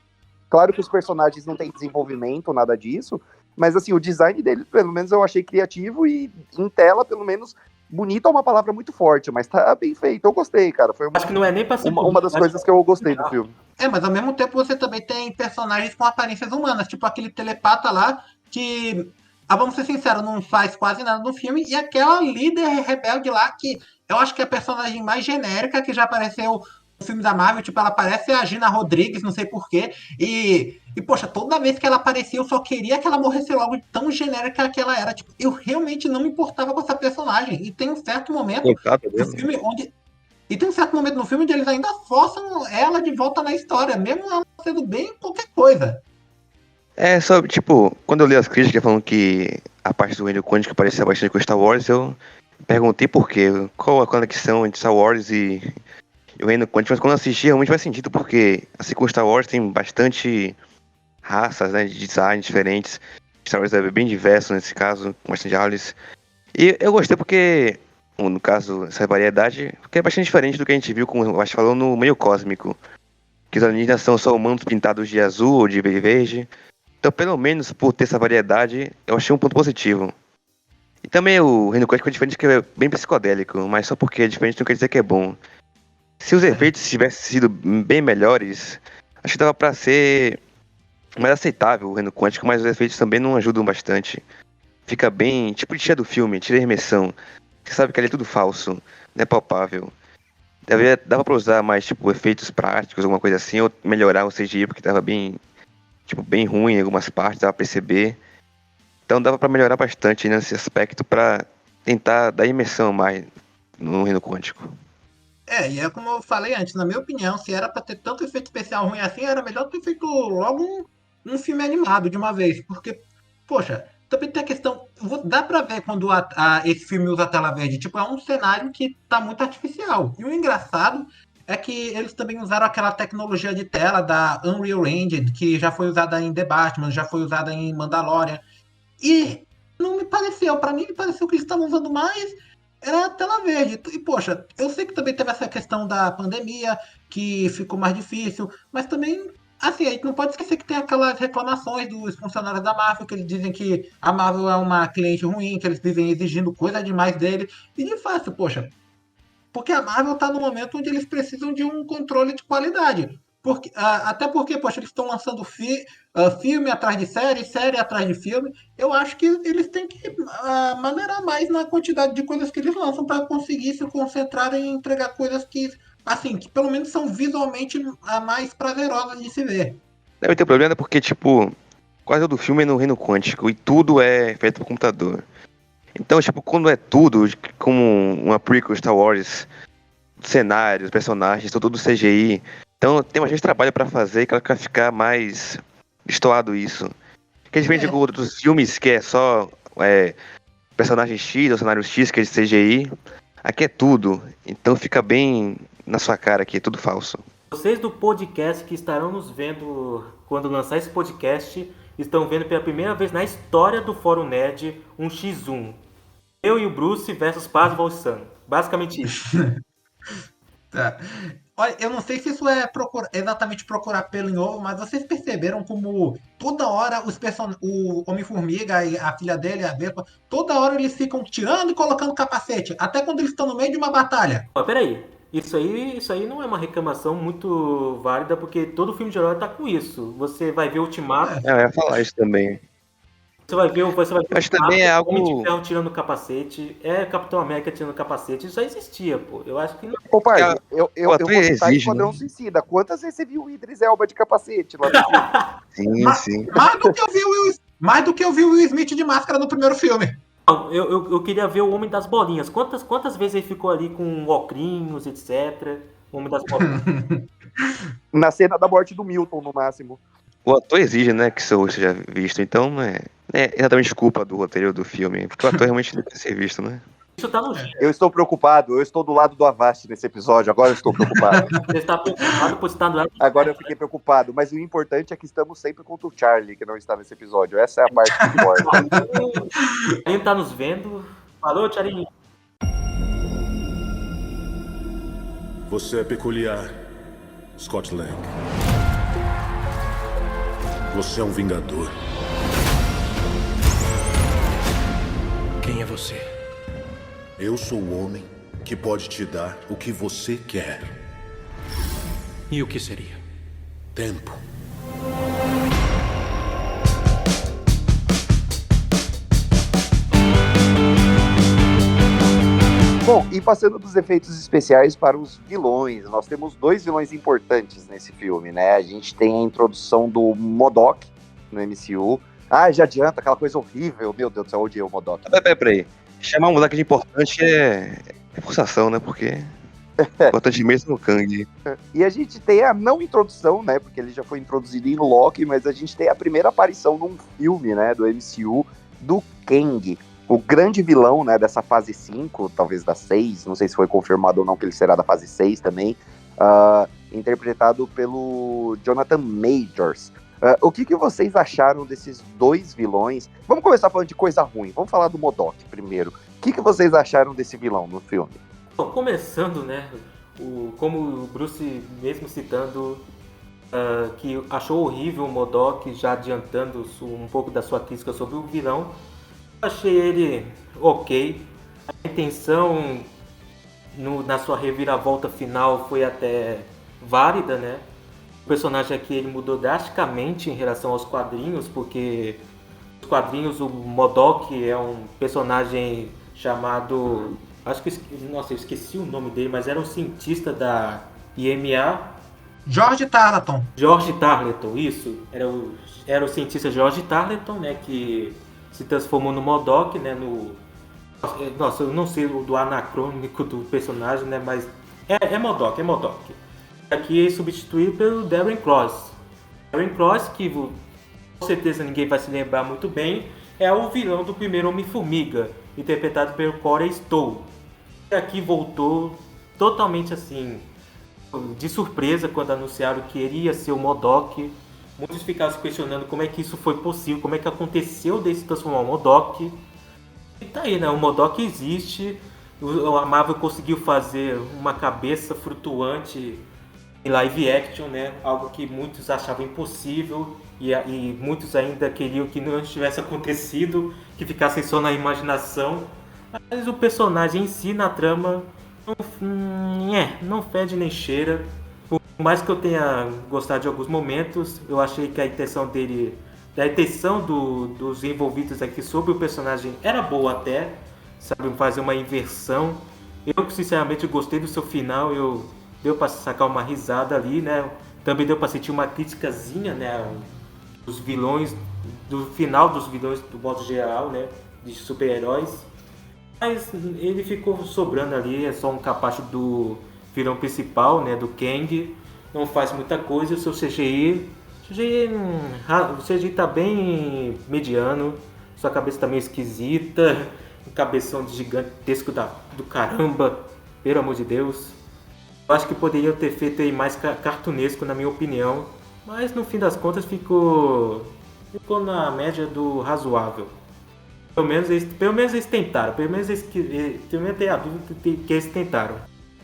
Claro que os personagens não têm desenvolvimento, nada disso. Mas, assim, o design deles, pelo menos, eu achei criativo. E em tela, pelo menos, Bonito é uma palavra muito forte, mas tá bem feito. Eu gostei, cara. Foi Acho que não é nem pra ser uma das coisas que eu gostei do filme. Mas ao mesmo tempo você também tem personagens com aparências humanas, tipo aquele telepata lá, que, vamos ser sinceros, não faz quase nada no filme, e aquela líder rebelde lá, que eu acho que é a personagem mais genérica que já apareceu no filme da Marvel, tipo, ela parece a Gina Rodrigues, não sei porquê, e poxa, toda vez que ela aparecia, eu só queria que ela morresse logo, de tão genérica que ela era, tipo, eu realmente não me importava com essa personagem, e tem um certo momento no filme onde... E tem um certo momento no filme onde eles ainda forçam ela de volta na história, mesmo ela sendo bem qualquer coisa. Só, tipo, quando eu li as críticas falando que a parte do reino quântico parecia bastante com Star Wars, eu perguntei por quê, qual a conexão entre Star Wars e o reino quântico, mas quando eu assisti realmente faz sentido, porque assim como Star Wars tem bastante raças, né, de design diferentes, Star Wars é bem diverso nesse caso, com bastante aliens, e eu gostei porque, no caso, essa variedade, porque é bastante diferente do que a gente viu, como o Ash falou, no meio cósmico, que os alienígenas são só humanos pintados de azul ou de verde. Então, pelo menos por ter essa variedade, eu achei um ponto positivo. E também o Reino Quântico é diferente, que é bem psicodélico, mas só porque é diferente não quer dizer que é bom. Se os efeitos tivessem sido bem melhores, acho que dava pra ser mais aceitável o Reino Quântico, mas os efeitos também não ajudam bastante. Fica bem, tipo, tira do filme, tira a imersão. Você sabe que ali é tudo falso, não é palpável. Dava pra usar mais, tipo, efeitos práticos, alguma coisa assim, ou melhorar o CGI, porque tava bem ruim em algumas partes, dava pra perceber. Então dava pra melhorar bastante nesse aspecto pra tentar dar imersão mais no Reino Quântico. E é como eu falei antes, na minha opinião, se era pra ter tanto efeito especial ruim assim, era melhor ter feito logo um filme animado de uma vez. Porque, poxa, também tem a questão. Dá pra ver quando esse filme usa a tela verde. Tipo, é um cenário que tá muito artificial. E o engraçado é que eles também usaram aquela tecnologia de tela da Unreal Engine, que já foi usada em The Batman, já foi usada em Mandalorian. E não me pareceu, pra mim me pareceu que eles estavam usando mais era a tela verde. E poxa, eu sei que também teve essa questão da pandemia, que ficou mais difícil, mas também, assim, a gente não pode esquecer que tem aquelas reclamações dos funcionários da Marvel, que eles dizem que a Marvel é uma cliente ruim, que eles vivem exigindo coisa demais dele. E de fato, poxa, porque a Marvel tá no momento onde eles precisam de um controle de qualidade. Até porque, poxa, eles estão lançando filme atrás de série, série atrás de filme. Eu acho que eles têm que maneirar mais na quantidade de coisas que eles lançam para conseguir se concentrar em entregar coisas que, assim, que pelo menos são visualmente mais prazerosas de se ver. Deve ter problema porque, tipo, quase todo filme é no Reino Quântico e tudo é feito por computador. Então, tipo, quando é tudo, como uma prequel Star Wars, cenários, personagens, tudo CGI. Então tem bastante trabalho pra fazer, que ela quer ficar mais destoado isso. Que é diferente de outros filmes que é só personagem X ou cenário X, que é de CGI. Aqui é tudo, então fica bem na sua cara aqui, é tudo falso. Vocês do podcast que estarão nos vendo quando lançar esse podcast, estão vendo pela primeira vez na história do Fórum Nerd um X1. Eu e o Bruce versus Paz Volsan. Basicamente isso. Tá. Olha, eu não sei se isso é exatamente procurar pelo em ovo, mas vocês perceberam como toda hora o Homem-Formiga e a filha dele, a Vespa, toda hora eles ficam tirando e colocando capacete, até quando eles estão no meio de uma batalha. Peraí, isso aí não é uma reclamação muito válida, porque todo filme de herói tá com isso. Você vai ver o Ultimato... Eu ia falar isso também. Você vai ver Mas também é algo... Homem de Ferro tirando o capacete, Capitão América tirando o capacete, isso já existia, pô. Eu acho que não. Ô, pai, eu vou citar exige, Esquadrão né? Suicida. Quantas vezes você viu o Idris Elba de capacete lá no filme? Sim. Mais do que eu vi o Will Smith de máscara no primeiro filme. Não, eu queria ver o Homem das Bolinhas. Quantas vezes ele ficou ali com ocrinhos, etc. O Homem das Bolinhas. Na cena da morte do Milton, no máximo. O ator exige, né, que isso seja visto, então não é exatamente culpa do roteiro do filme, porque o ator realmente deve ser visto, né? Isso tá no... Eu estou preocupado, eu estou do lado do Avast nesse episódio, agora eu estou preocupado. Você está preocupado por estar do lado... Agora eu fiquei preocupado, mas o importante é que estamos sempre contra o Charlie, que não está nesse episódio. Essa é a parte que importa. Quem tá nos vendo... Falou, Charinho. Você é peculiar, Scott Lang. Você é um vingador. Quem é você? Eu sou o homem que pode te dar o que você quer. E o que seria? Tempo. Bom, e passando dos efeitos especiais para os vilões, nós temos 2 vilões importantes nesse filme, né? A gente tem a introdução do MODOK no MCU. Ah, já adianta, aquela coisa horrível. Meu Deus do céu, eu odiei o MODOK. Peraí. Chamar um moleque de importante é forçação, né? Porque importante mesmo é o Kang. E a gente tem a não introdução, né? Porque ele já foi introduzido em Loki, mas a gente tem a primeira aparição num filme, né? Do MCU, do Kang. O grande vilão, né, dessa fase 5, talvez da 6, não sei se foi confirmado ou não que ele será da fase 6 também, interpretado pelo Jonathan Majors. O que vocês acharam desses 2 vilões? Vamos começar falando de coisa ruim, vamos falar do MODOK primeiro. O que vocês acharam desse vilão no filme? Bom, começando, né, como o Bruce mesmo citando, que achou horrível o MODOK, já adiantando um pouco da sua crítica sobre o vilão, achei ele ok. A intenção na sua reviravolta final foi até válida, né? O personagem aqui ele mudou drasticamente em relação aos quadrinhos, porque nos quadrinhos o MODOK é um personagem chamado... eu esqueci o nome dele, mas era um cientista da IMA. George Tarleton. George Tarleton, isso. Era o cientista George Tarleton, né? Que se transformou no MODOK, né? Nossa, eu não sei do anacrônico do personagem, né? Mas é MODOK. Aqui é substituído pelo Darren Cross. Darren Cross, que com certeza ninguém vai se lembrar muito bem, é o vilão do primeiro Homem-Formiga, interpretado pelo Corey Stoll. E aqui voltou totalmente assim, de surpresa, quando anunciaram que iria ser o MODOK. Muitos ficaram se questionando como é que isso foi possível, como é que aconteceu de se transformar o MODOK. E tá aí, né? O MODOK existe. A Marvel conseguiu fazer uma cabeça flutuante em live action, né? Algo que muitos achavam impossível e muitos ainda queriam que não tivesse acontecido, que ficasse só na imaginação. Mas o personagem em si, na trama, não fede nem cheira. Por mais que eu tenha gostado de alguns momentos, eu achei que a intenção dos envolvidos aqui sobre o personagem era boa até, sabe, fazer uma inversão. Eu, sinceramente, gostei do seu final, deu para sacar uma risada ali, né? Também deu para sentir uma criticazinha, né? Dos vilões, do final dos vilões do modo geral, né? De super-heróis. Mas ele ficou sobrando ali, é só um capacho do vilão principal, né? Do Kang. Não faz muita coisa, o seu CGI tá bem mediano, sua cabeça tá meio esquisita, um cabeção de gigantesco do caramba, pelo amor de Deus. Eu acho que poderia ter feito aí mais cartunesco, na minha opinião, mas no fim das contas ficou na média do razoável. Pelo menos eles tentaram, pelo menos tenho a dúvida que eles tentaram.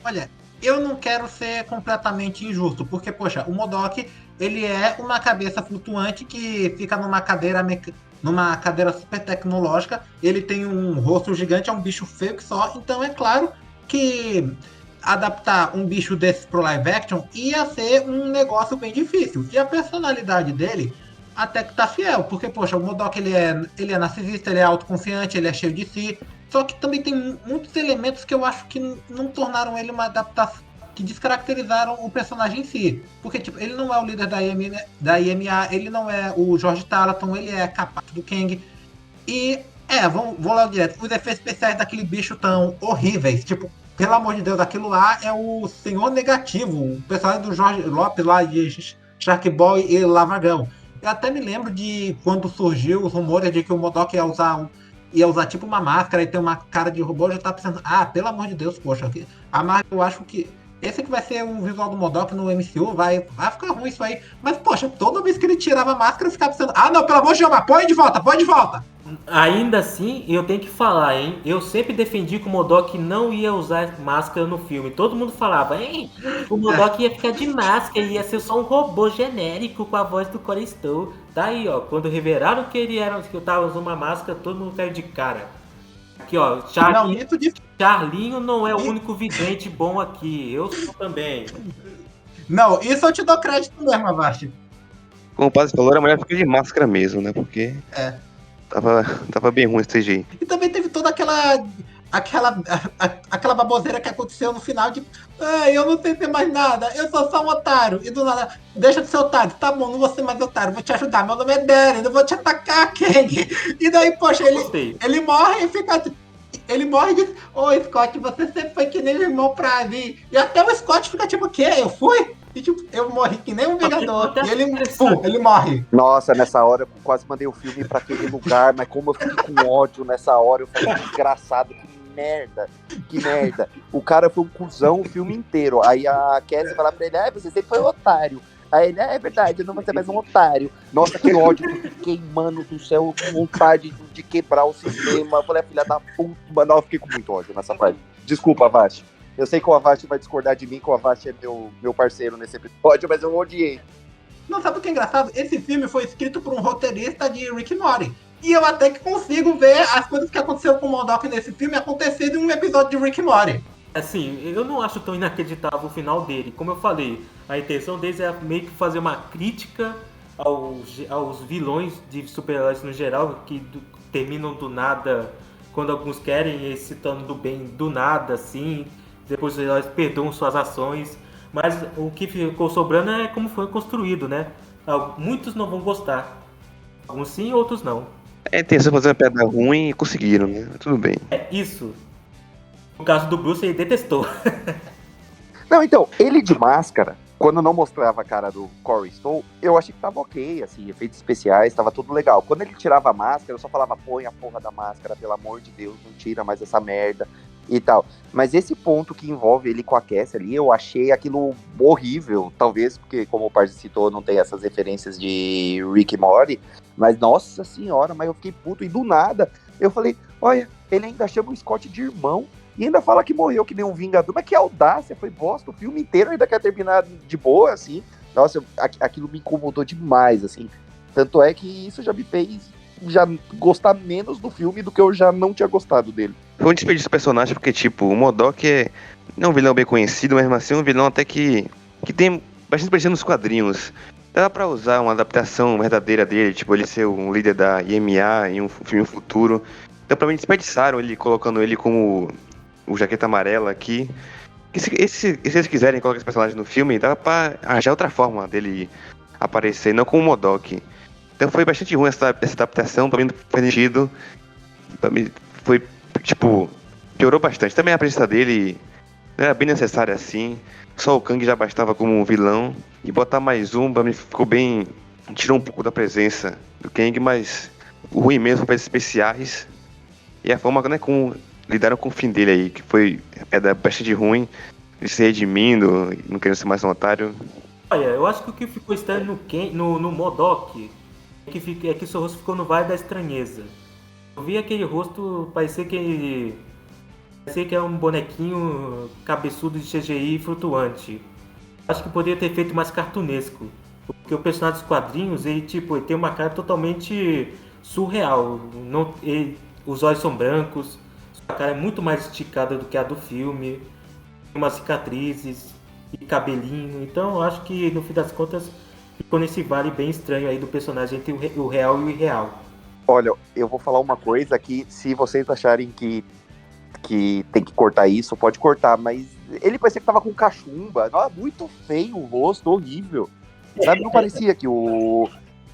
Olha, eu não quero ser completamente injusto, porque, poxa, o MODOK, ele é uma cabeça flutuante que fica numa cadeira super tecnológica, ele tem um rosto gigante, é um bicho feio que só, então é claro que adaptar um bicho desse pro live action ia ser um negócio bem difícil. E a personalidade dele até que tá fiel, porque, poxa, o MODOK ele é narcisista, ele é autoconfiante, ele é cheio de si, só que também tem muitos elementos que eu acho que não tornaram ele uma adaptação, que descaracterizaram o personagem em si. Porque, tipo, ele não é o líder da IMA, ele não é o George Tarleton, ele é capaz do Kang. E, vou lá direto, os efeitos especiais daquele bicho tão horríveis, tipo, pelo amor de Deus, aquilo lá é o Senhor Negativo, o personagem do Jorge Lopes lá de Shark Boy e Lavagão. Eu até me lembro de quando surgiu os rumores de que o MODOK ia usar tipo uma máscara e ter uma cara de robô. Eu já tava pensando, pelo amor de Deus, poxa, a Marvel, eu acho que esse que vai ser o visual do MODOK no MCU, vai ficar ruim isso aí. Mas, poxa, toda vez que ele tirava a máscara, eu ficava pensando, não, pelo amor de Deus, põe de volta! Ainda assim, eu tenho que falar, hein? Eu sempre defendi que o MODOK não ia usar máscara no filme. Todo mundo falava, o MODOK ia ficar de máscara, ia ser só um robô genérico com a voz do Corey Stoll. Daí, ó, quando revelaram que eu tava usando uma máscara, todo mundo caiu de cara. Aqui, ó, Finalmente Charlinho não é o único vidente bom aqui. Eu sou também. Não, isso eu te dou crédito mesmo, Avast. Como o padre falou, a mulher fica de máscara mesmo, né? Porque É. tava bem ruim esse CGI. E também teve toda aquela baboseira que aconteceu no final de eu não sei ser mais nada, eu sou só um otário. E do nada, deixa de ser otário, tá bom, não vou ser mais otário, vou te ajudar, meu nome é Darren, eu vou te atacar, Kang. E daí, poxa, ele morre e fica. Ele morre e diz, Scott, você sempre foi que nem um irmão pra mim. E até o Scott fica tipo, o quê? Eu fui? E tipo, eu morri que nem um Vingador. E ele morre. Nossa, nessa hora eu quase mandei o filme pra aquele lugar, mas como eu fiquei com ódio nessa hora, eu falei, desgraçado, que merda. O cara foi um cuzão o filme inteiro. Aí a Cassie vai lá pra ele, você sempre foi um otário. Aí ele, é verdade, eu não vou ser mais um otário. Nossa, que ódio, eu fiquei, mano do céu, com vontade de quebrar o sistema. Eu falei, filha da puta, mano, eu fiquei com muito ódio nessa parte. Desculpa, Avast. Eu sei que o Avast vai discordar de mim, que o Avast é meu parceiro nesse episódio, mas eu odiei. Não, sabe o que é engraçado? Esse filme foi escrito por um roteirista de Rick and Morty. E eu até que consigo ver as coisas que aconteceram com o MODOK nesse filme acontecer em um episódio de Rick and Morty. Assim, eu não acho tão inacreditável o final dele. Como eu falei, a intenção deles é meio que fazer uma crítica aos vilões de super-heróis no geral, que terminam do nada, quando alguns querem, e se tornam do bem do nada, assim. Depois os heróis perdoam suas ações. Mas o que ficou sobrando é como foi construído, né? Muitos não vão gostar. Alguns sim, outros não. É a intenção de fazer uma piada ruim e conseguiram, né? Tudo bem. É isso. No caso do Bruce, ele detestou. Não, então, ele de máscara, quando não mostrava a cara do Corey Stoll, eu achei que tava ok, assim, efeitos especiais, tava tudo legal. Quando ele tirava a máscara, eu só falava, põe a porra da máscara, pelo amor de Deus, não tira mais essa merda e tal. Mas esse ponto que envolve ele com a Cassie ali, eu achei aquilo horrível, talvez porque, como o Parzi citou, não tem essas referências de Rick e Morty, mas nossa senhora, mas eu fiquei puto, e do nada, eu falei, olha, ele ainda chama o Scott de irmão, e ainda fala que morreu que nem um vingador, mas que audácia, foi bosta, o filme inteiro ainda quer terminar de boa, assim. Nossa, aquilo me incomodou demais, assim. Tanto é que isso já me fez já gostar menos do filme do que eu já não tinha gostado dele. Foi um desperdício do personagem, porque, tipo, o MODOK não é um vilão bem conhecido, mas mesmo assim é um vilão até que tem bastante presença nos quadrinhos. Dá pra usar uma adaptação verdadeira dele, tipo, ele ser um líder da IMA em um filme futuro. Então, pra mim, desperdiçaram ele, colocando ele como o Jaqueta Amarela aqui. Se eles quiserem colocar esse personagem no filme, dava pra arranjar outra forma dele aparecer, não como o MODOK. Então foi bastante ruim essa adaptação, pra mim não faz sentido. Pra mim foi, tipo, piorou bastante. Também a presença dele não era bem necessária assim. Só o Kang já bastava como um vilão. E botar mais um, pra mim ficou bem... Tirou um pouco da presença do Kang, mas o ruim mesmo foi as especiais. E a forma, né, como lidaram com o fim dele aí, que foi bastante ruim. Ele se redimindo, não querendo ser mais um otário. Olha, eu acho que o que ficou estranho no MODOK é que seu rosto ficou no Vale da Estranheza. Eu vi aquele rosto, parecia que é um bonequinho cabeçudo de CGI flutuante. Acho que poderia ter feito mais cartunesco. Porque o personagem dos quadrinhos, ele tem uma cara totalmente surreal. Os olhos são brancos, a cara é muito mais esticada do que a do filme. Tem umas cicatrizes e cabelinho. Então eu acho que no fim das contas ficou nesse vale bem estranho aí do personagem entre o real e o irreal. Olha, eu vou falar uma coisa que, se vocês acharem que tem que cortar isso, pode cortar, mas ele parecia que tava com cachumba. Não, muito feio o rosto, horrível. Sabe, não parecia que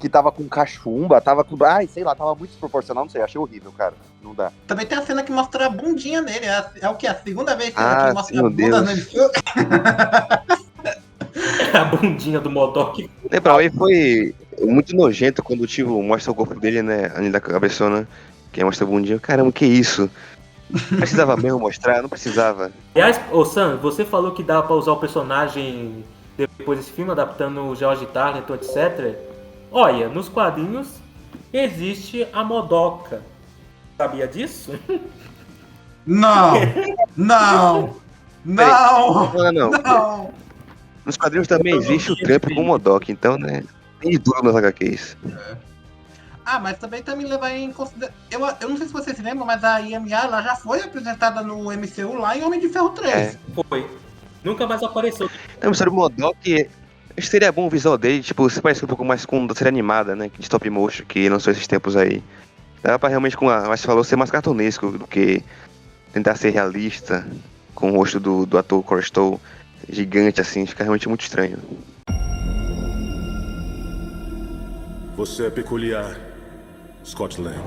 tava com cachumba, tava com... Ai, sei lá, tava muito desproporcional, não sei, achei horrível, cara. Não dá. Também tem a cena que mostra a bundinha nele, é o que? A segunda vez que mostra sim, a bunda nele. A bundinha do MODOK. Pra mim foi muito nojento quando o tio mostra o corpo dele, né, ali da cabeçona, que mostra a bundinha. Caramba, que isso? Precisava mesmo mostrar? Não precisava. Aliás, Sam, você falou que dava pra usar o personagem depois desse filme, adaptando o George Tarleton, etc. Olha, nos quadrinhos existe a Modoka. Sabia disso? Não! Nos quadrinhos também existe o trampo com o MODOK, então, né, tem de duro nas HQs. Mas também tá me levando em consideração. Eu não sei se vocês se lembram, mas a Yami ela já foi apresentada no MCU lá em Homem de Ferro 3. Foi. Nunca mais apareceu. Não, sobre o Modok, acho que seria bom o visual dele, tipo, se parece um pouco mais com da série animada, né? De stop motion que lançou esses tempos aí. Dá pra realmente, como a Márcia falou, ser mais cartunesco do que tentar ser realista com o rosto do ator Corey Stoll gigante, assim, fica realmente muito estranho. Você é peculiar, Scott Lang.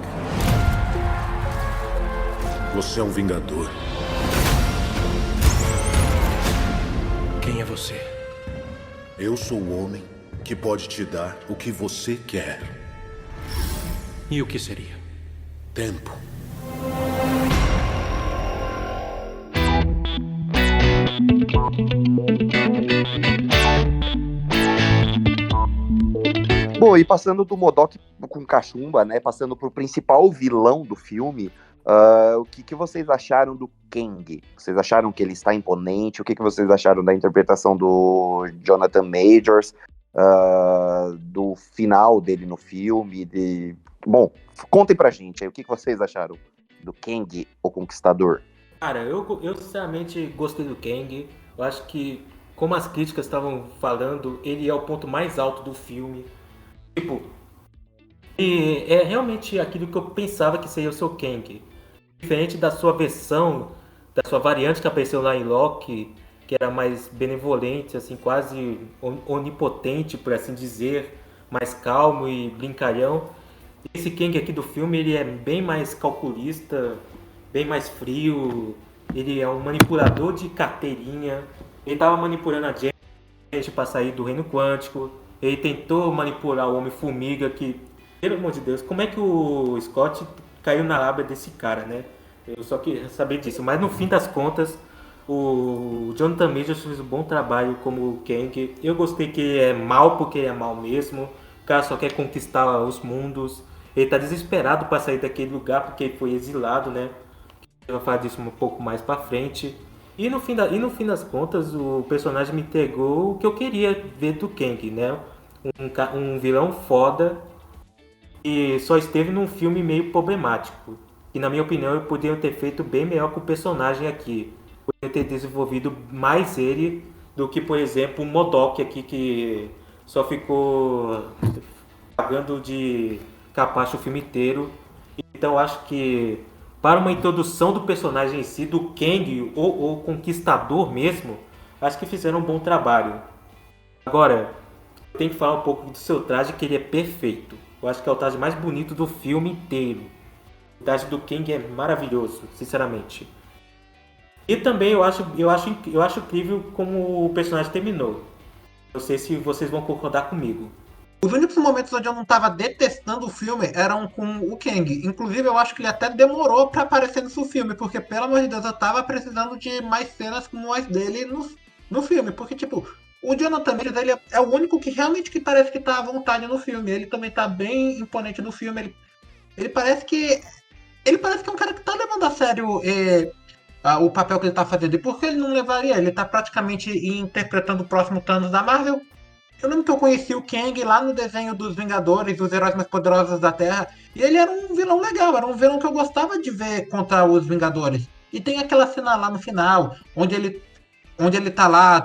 Você é um vingador. Quem é você? Eu sou o homem que pode te dar o que você quer. E o que seria? Tempo. Bom, e passando do Modok com cachumba, né? Passando pro principal vilão do filme, o que vocês acharam do Kang? Vocês acharam que ele está imponente? O que vocês acharam da interpretação do Jonathan Majors? Do final dele no filme? Bom, contem pra gente aí, o que vocês acharam do Kang, o Conquistador? Cara, eu sinceramente gostei do Kang. Eu acho que, como as críticas estavam falando, ele é o ponto mais alto do filme. Tipo, e é realmente aquilo que eu pensava que seria o seu Kang. Diferente da sua versão, da sua variante que apareceu lá em Loki, que era mais benevolente, assim, quase onipotente, por assim dizer, mais calmo e brincalhão. Esse Kang aqui do filme, ele é bem mais calculista, bem mais frio, ele é um manipulador de carteirinha, ele estava manipulando a gente para sair do reino quântico, ele tentou manipular o Homem-Formiga, que, pelo amor de Deus, como é que o Scott caiu na lábia desse cara, né? Eu só queria saber disso, mas no fim das contas, o Jonathan Majors fez um bom trabalho como Kang. Eu gostei que ele é mal porque ele é mal mesmo, o cara só quer conquistar os mundos, ele tá desesperado para sair daquele lugar porque ele foi exilado, né? Eu vou falar disso um pouco mais pra frente. E no fim das contas, o personagem me entregou o que eu queria ver do Kang, né? Um vilão foda e só esteve num filme meio problemático. E na minha opinião, poderiam ter feito bem melhor com o personagem aqui. Poderiam ter desenvolvido mais ele do que, por exemplo, o Modok aqui, que só ficou pagando de capacho o filme inteiro. Então eu acho que para uma introdução do personagem em si, do Kang, ou Conquistador mesmo, acho que fizeram um bom trabalho. Agora, eu tenho que falar um pouco do seu traje, que ele é perfeito. Eu acho que é o traje mais bonito do filme inteiro. O traje do Kang é maravilhoso, sinceramente. E também eu acho incrível como o personagem terminou. Não sei se vocês vão concordar comigo. Os únicos momentos onde eu não tava detestando o filme eram com o Kang. Inclusive, eu acho que ele até demorou pra aparecer nesse filme, porque, pelo amor de Deus, eu tava precisando de mais cenas como as dele no filme. Porque, tipo, o Jonathan Majors, ele é o único que realmente que parece que tá à vontade no filme. Ele também tá bem imponente no filme. Ele parece que... Ele parece que é um cara que tá levando a sério o papel que ele tá fazendo. E por que ele não levaria? Ele tá praticamente interpretando o próximo Thanos da Marvel. Eu lembro que eu conheci o Kang lá no desenho dos Vingadores, dos Heróis Mais Poderosos da Terra. E ele era um vilão legal, era um vilão que eu gostava de ver contra os Vingadores. E tem aquela cena lá no final, onde ele tá lá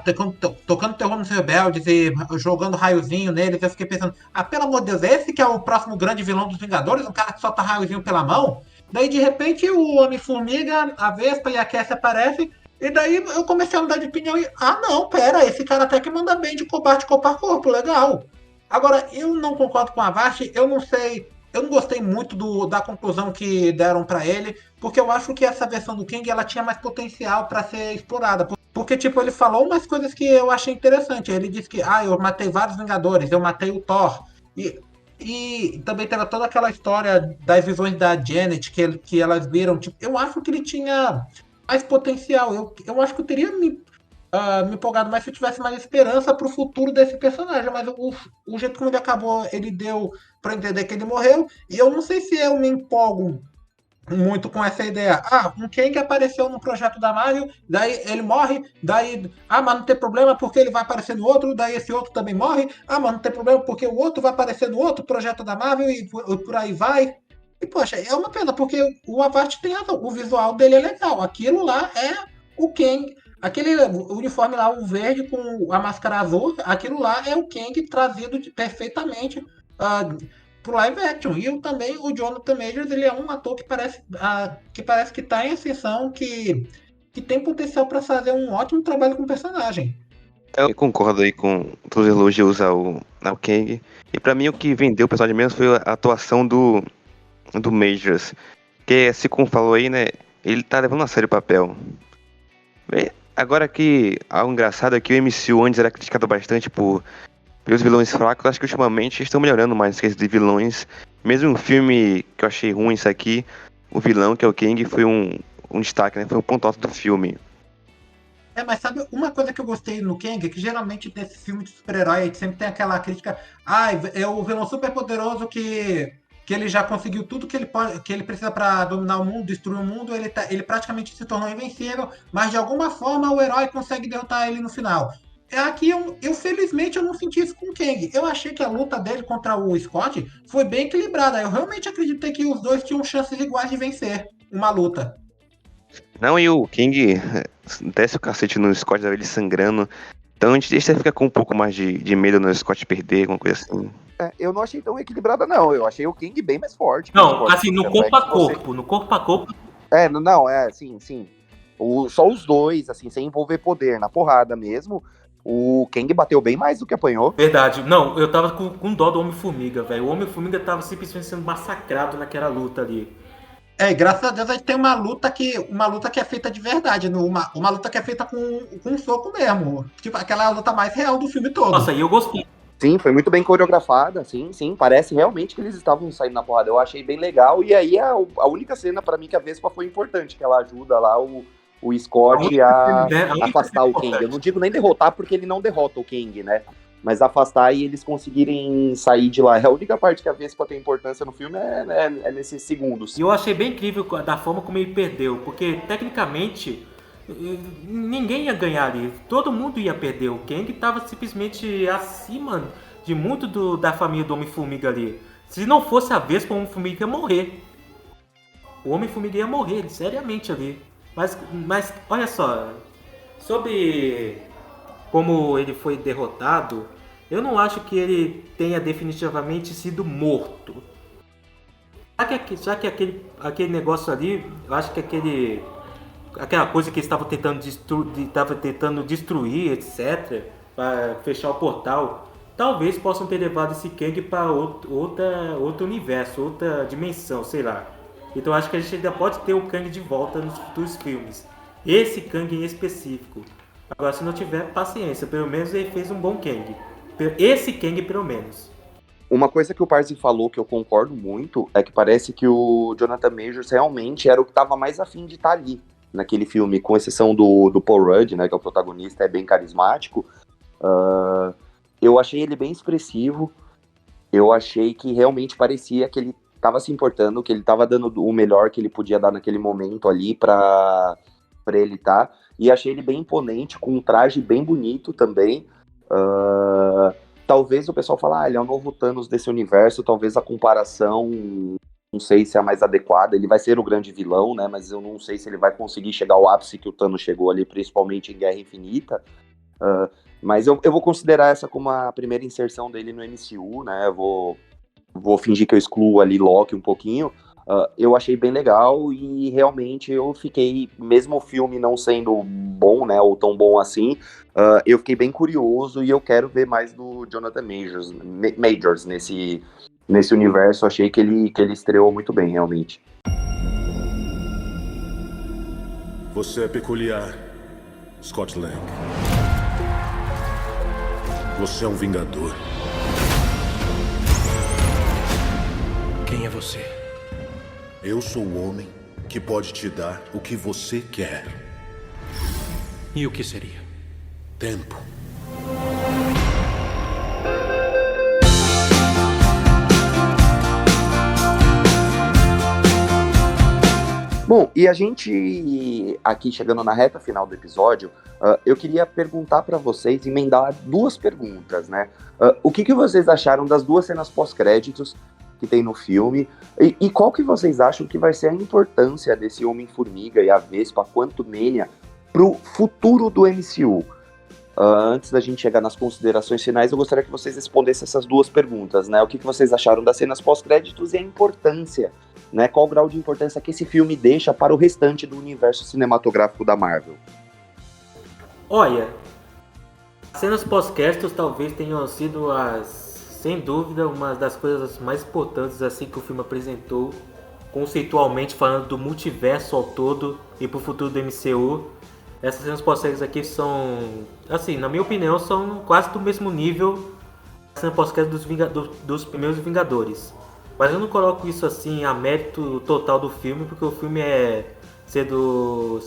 tocando terror nos rebeldes e jogando raiozinho neles. Eu fiquei pensando, pelo amor de Deus, esse que é o próximo grande vilão dos Vingadores? Um cara que solta raiozinho pela mão? Daí, de repente, o Homem-Formiga, a Vespa e a Cassie aparecem. E daí eu comecei a mudar de opinião e... não, pera, esse cara até que manda bem de combate corpo a corpo, legal. Agora, eu não concordo com a Vasti, eu não sei... Eu não gostei muito da conclusão que deram pra ele, porque eu acho que essa versão do Kang, ela tinha mais potencial pra ser explorada. Porque, tipo, ele falou umas coisas que eu achei interessante. Ele disse que, eu matei vários Vingadores, eu matei o Thor. E também teve toda aquela história das visões da Janet, que elas viram. Tipo, eu acho que ele tinha mais potencial. Eu acho que eu teria me empolgado mais se eu tivesse mais esperança pro futuro desse personagem. Mas o jeito como ele acabou, ele deu pra entender que ele morreu. E eu não sei se eu me empolgo muito com essa ideia. Um Kang apareceu no projeto da Marvel, daí ele morre, daí, mas não tem problema porque ele vai aparecer no outro, daí esse outro também morre, mas não tem problema porque o outro vai aparecer no outro projeto da Marvel e por aí vai. E, poxa, é uma pena, porque o Avast tem razão, o visual dele é legal, aquilo lá é o Kang, aquele uniforme lá, o verde com a máscara azul, aquilo lá é o Kang trazido perfeitamente pro live action. E também o Jonathan Majors, ele é um ator que parece que tá em ascensão, que tem potencial para fazer um ótimo trabalho com o personagem. Eu concordo aí com todos os elogios ao Kang. E pra mim o que vendeu o personagem mesmo foi a atuação do Majors. Que, assim como falou aí, né, ele tá levando a sério o papel. Agora que algo engraçado é que o MCU antes era criticado bastante pelos vilões fracos. Acho que ultimamente estão melhorando mais que esses de vilões. Mesmo um filme que eu achei ruim isso aqui, o vilão, que é o Kang, foi um destaque, né? Foi um ponto alto do filme. Mas sabe, uma coisa que eu gostei no Kang é que geralmente nesse filme de super-herói a gente sempre tem aquela crítica, é o vilão super poderoso que ele já conseguiu tudo que ele precisa para dominar o mundo, destruir o mundo, ele praticamente se tornou invencível, mas de alguma forma o herói consegue derrotar ele no final. Aqui eu felizmente eu não senti isso com o Kang. Eu achei que a luta dele contra o Scott foi bem equilibrada. Eu realmente acreditei que os dois tinham chances iguais de vencer uma luta. Não, e o Kang desce o cacete no Scott, ele sangrando. Então a gente fica com um pouco mais de medo no Scott perder, alguma coisa assim. Eu não achei tão equilibrada, não. Eu achei o Kang bem mais forte. Não, assim, no corpo a corpo. No corpo a corpo. Sim. Só os dois, assim, sem envolver poder, na porrada mesmo. O Kang bateu bem mais do que apanhou. Verdade. Não, eu tava com dó do Homem-Formiga, velho. O Homem-Formiga tava simplesmente sendo massacrado naquela luta ali. Graças a Deus a gente tem uma luta que é feita de verdade, uma luta que é feita com um soco mesmo. Tipo, aquela luta mais real do filme todo. Nossa, e eu gostei. Sim, foi muito bem coreografada, sim. Parece realmente que eles estavam saindo na porrada. Eu achei bem legal. E aí a única cena pra mim que a Vespa foi importante, que ela ajuda lá o Scott a afastar o Kang. Eu não digo nem derrotar, porque ele não derrota o Kang, né? Mas afastar e eles conseguirem sair de lá. É a única parte que a Vespa tem importância no filme é nesses segundos. E eu achei bem incrível da forma como ele perdeu, porque tecnicamente ninguém ia ganhar ali, todo mundo ia perder. O Kang estava simplesmente acima de muito da família do Homem-Formiga ali. Se não fosse a Vespa, o Homem-Formiga ia morrer. O Homem-Formiga ia morrer, seriamente ali. Mas olha só, sobre como ele foi derrotado, eu não acho que ele tenha definitivamente sido morto. Já que aquele negócio ali, eu acho que aquela coisa que eles estavam tentando destruir, etc., para fechar o portal, talvez possam ter levado esse Kang para outro universo, outra dimensão, sei lá. Então acho que a gente ainda pode ter o Kang de volta nos futuros filmes. Esse Kang em específico. Agora, se não tiver, paciência. Pelo menos ele fez um bom Kang. Esse Kang, pelo menos. Uma coisa que o Parzi falou que eu concordo muito é que parece que o Jonathan Majors realmente era o que estava mais afim de estar ali naquele filme, com exceção do Paul Rudd, né, que é o protagonista, é bem carismático. Eu achei ele bem expressivo. Eu achei que realmente parecia que ele estava se importando, que ele estava dando o melhor que ele podia dar naquele momento ali para ele estar. E achei ele bem imponente, com um traje bem bonito também. Talvez o pessoal fale, ele é o novo Thanos desse universo, talvez a comparação, não sei se é a mais adequada. Ele vai ser o grande vilão, né? Mas eu não sei se ele vai conseguir chegar ao ápice que o Thanos chegou ali, principalmente em Guerra Infinita. Mas eu vou considerar essa como a primeira inserção dele no MCU, né? Eu vou fingir que eu excluo ali Loki um pouquinho. Eu achei bem legal e realmente eu fiquei, mesmo o filme não sendo bom, né, ou tão bom assim, eu fiquei bem curioso e eu quero ver mais do Jonathan Majors nesse universo. Achei que ele estreou muito bem, realmente. Você é peculiar, Scott Lang. Você é um vingador. Quem é você? Eu sou o homem que pode te dar o que você quer. E o que seria? Tempo. Bom, e a gente, aqui chegando na reta final do episódio, eu queria perguntar para vocês, emendar duas perguntas, né? O que vocês acharam das duas cenas pós-créditos que tem no filme? E qual que vocês acham que vai ser a importância desse Homem-Formiga e a Vespa, Quantumania, pro futuro do MCU? Antes da gente chegar nas considerações finais, eu gostaria que vocês respondessem essas duas perguntas, né? O que vocês acharam das cenas pós-créditos e a importância, né? Qual o grau de importância que esse filme deixa para o restante do universo cinematográfico da Marvel? Olha, as cenas pós-créditos talvez tenham sido sem dúvida, uma das coisas mais importantes assim que o filme apresentou, conceitualmente falando do multiverso ao todo e pro futuro do MCU. Essas cenas pós-créditos aqui são, assim, na minha opinião, são quase do mesmo nível das cenas pós-créditos dos primeiros Vingadores. Mas eu não coloco isso assim a mérito total do filme, porque o filme sendo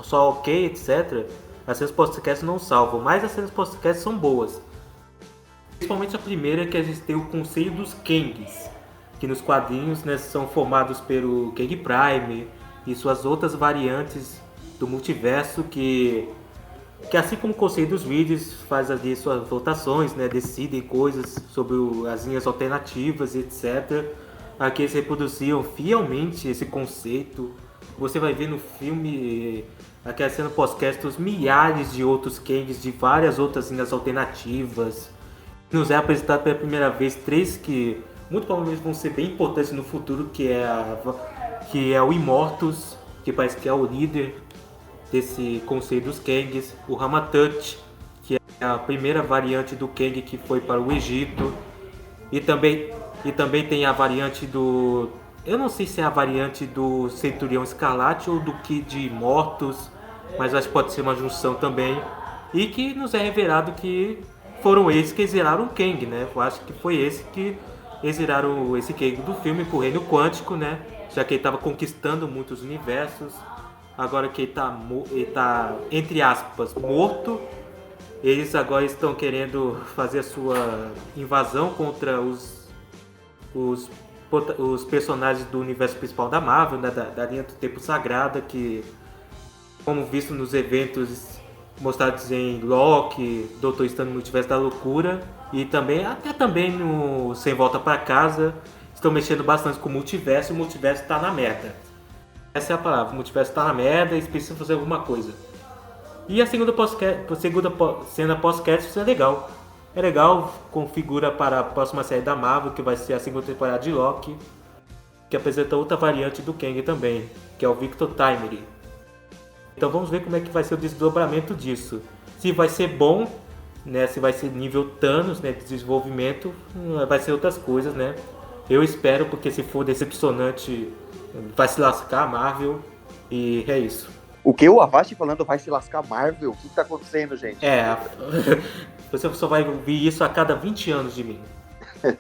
só ok, etc. As cenas pós-créditos não salvam, mas as cenas pós-créditos são boas. Principalmente a primeira, que a gente tem o Conselho dos Kangs, que nos quadrinhos, né, são formados pelo Kang Prime e suas outras variantes do multiverso, que assim como o Conselho dos Vídeos faz ali suas votações, né, decidem coisas sobre as linhas alternativas, etc. Aqui eles reproduziam fielmente esse conceito. Você vai ver no filme, aquela cena pós-créditos, milhares de outros Kangs de várias outras linhas alternativas. Nos é apresentado pela primeira vez três que muito provavelmente vão ser bem importantes no futuro, que é o Immortus, que parece que é o líder desse Conselho dos Kangs, o Ramatut, que é a primeira variante do Kang que foi para o Egito, e também tem a variante do... Eu não sei se é a variante do Centurião Escarlate ou do Kid Immortus, mas acho que pode ser uma junção também, e que nos é revelado que foram eles que exiraram o Kang, né? Eu acho que foi esse que exiraram esse Kang do filme pro reino quântico, né? Já que ele estava conquistando muitos universos. Agora que ele tá, entre aspas, morto, eles agora estão querendo fazer a sua invasão contra os personagens do universo principal da Marvel, né? Da linha do Tempo Sagrada, que, como visto nos eventos mostrados em Loki, Doutor Estranho no Multiverso da Loucura, e também no Sem Volta Pra Casa, estão mexendo bastante com o multiverso, e o multiverso tá na merda. Essa é a palavra, o multiverso tá na merda e precisa fazer alguma coisa. E a segunda cena pós-créditos é legal. É legal, configura para a próxima série da Marvel, que vai ser a segunda temporada de Loki, que apresenta outra variante do Kang também, que é o Victor Timely. Então vamos ver como é que vai ser o desdobramento disso. Se vai ser bom, né? Se vai ser nível Thanos, né? De desenvolvimento, vai ser outras coisas, né? Eu espero, porque se for decepcionante, vai se lascar a Marvel. E é isso. O que o Avast falando vai se lascar Marvel? O que tá acontecendo, gente? Você só vai ouvir isso a cada 20 anos de mim.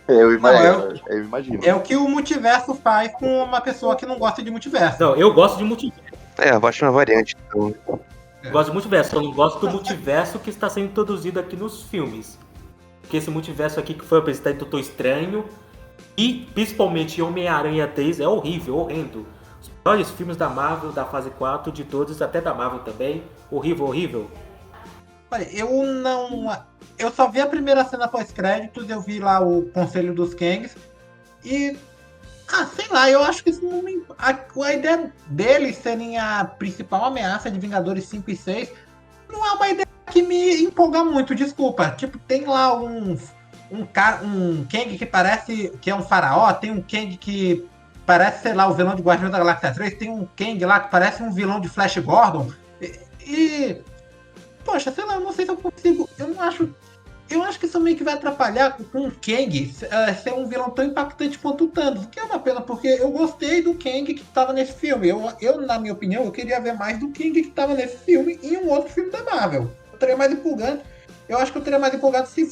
Eu imagino. É o que o multiverso faz com uma pessoa que não gosta de multiverso. Não, eu gosto de multiverso. Eu acho uma variante, então. Gosto de multiverso, só não gosto do multiverso que está sendo introduzido aqui nos filmes. Porque esse multiverso aqui que foi apresentado em Doutor Estranho e principalmente Homem-Aranha 3 é horrível, horrendo. Os piores filmes da Marvel, da fase 4, de todos, até da Marvel também. Horrível, horrível. Olha, eu só vi a primeira cena pós-créditos, eu vi lá o Conselho dos Kangs e... sei lá, eu acho que isso não me... a ideia deles serem a principal ameaça de Vingadores 5 e 6 não é uma ideia que me empolga muito, desculpa. Tipo, tem lá um Kang que parece que é um faraó, tem um Kang que parece, sei lá, o vilão de Guardiões da Galáxia 3, tem um Kang lá que parece um vilão de Flash Gordon poxa, sei lá, eu não sei se eu consigo, eu acho que isso meio que vai atrapalhar com o Kang ser um vilão tão impactante quanto o Thanos, o que é uma pena, porque eu gostei do Kang que estava nesse filme. Eu, na minha opinião, eu queria ver mais do Kang que estava nesse filme em um outro filme da Marvel. Eu acho que eu teria mais empolgado se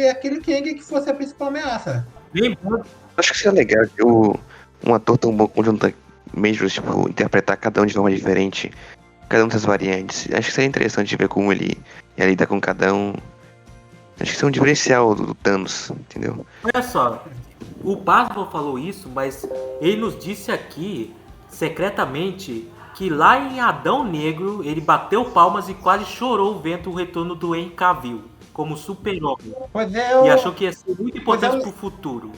aquele Kang que fosse a principal ameaça. Acho que seria legal ver um ator tão bom como Jonathan Majors, tipo, interpretar cada um de forma diferente, cada um das variantes. Acho que seria interessante ver como ele ia lidar com cada um. Acho que isso é um diferencial do Thanos, entendeu? Olha só, o Basbo falou isso, mas ele nos disse aqui secretamente que lá em Adão Negro ele bateu palmas e quase chorou vendo o retorno do Henry Cavill como super-homem. Pois E achou que ia ser muito importante pro futuro.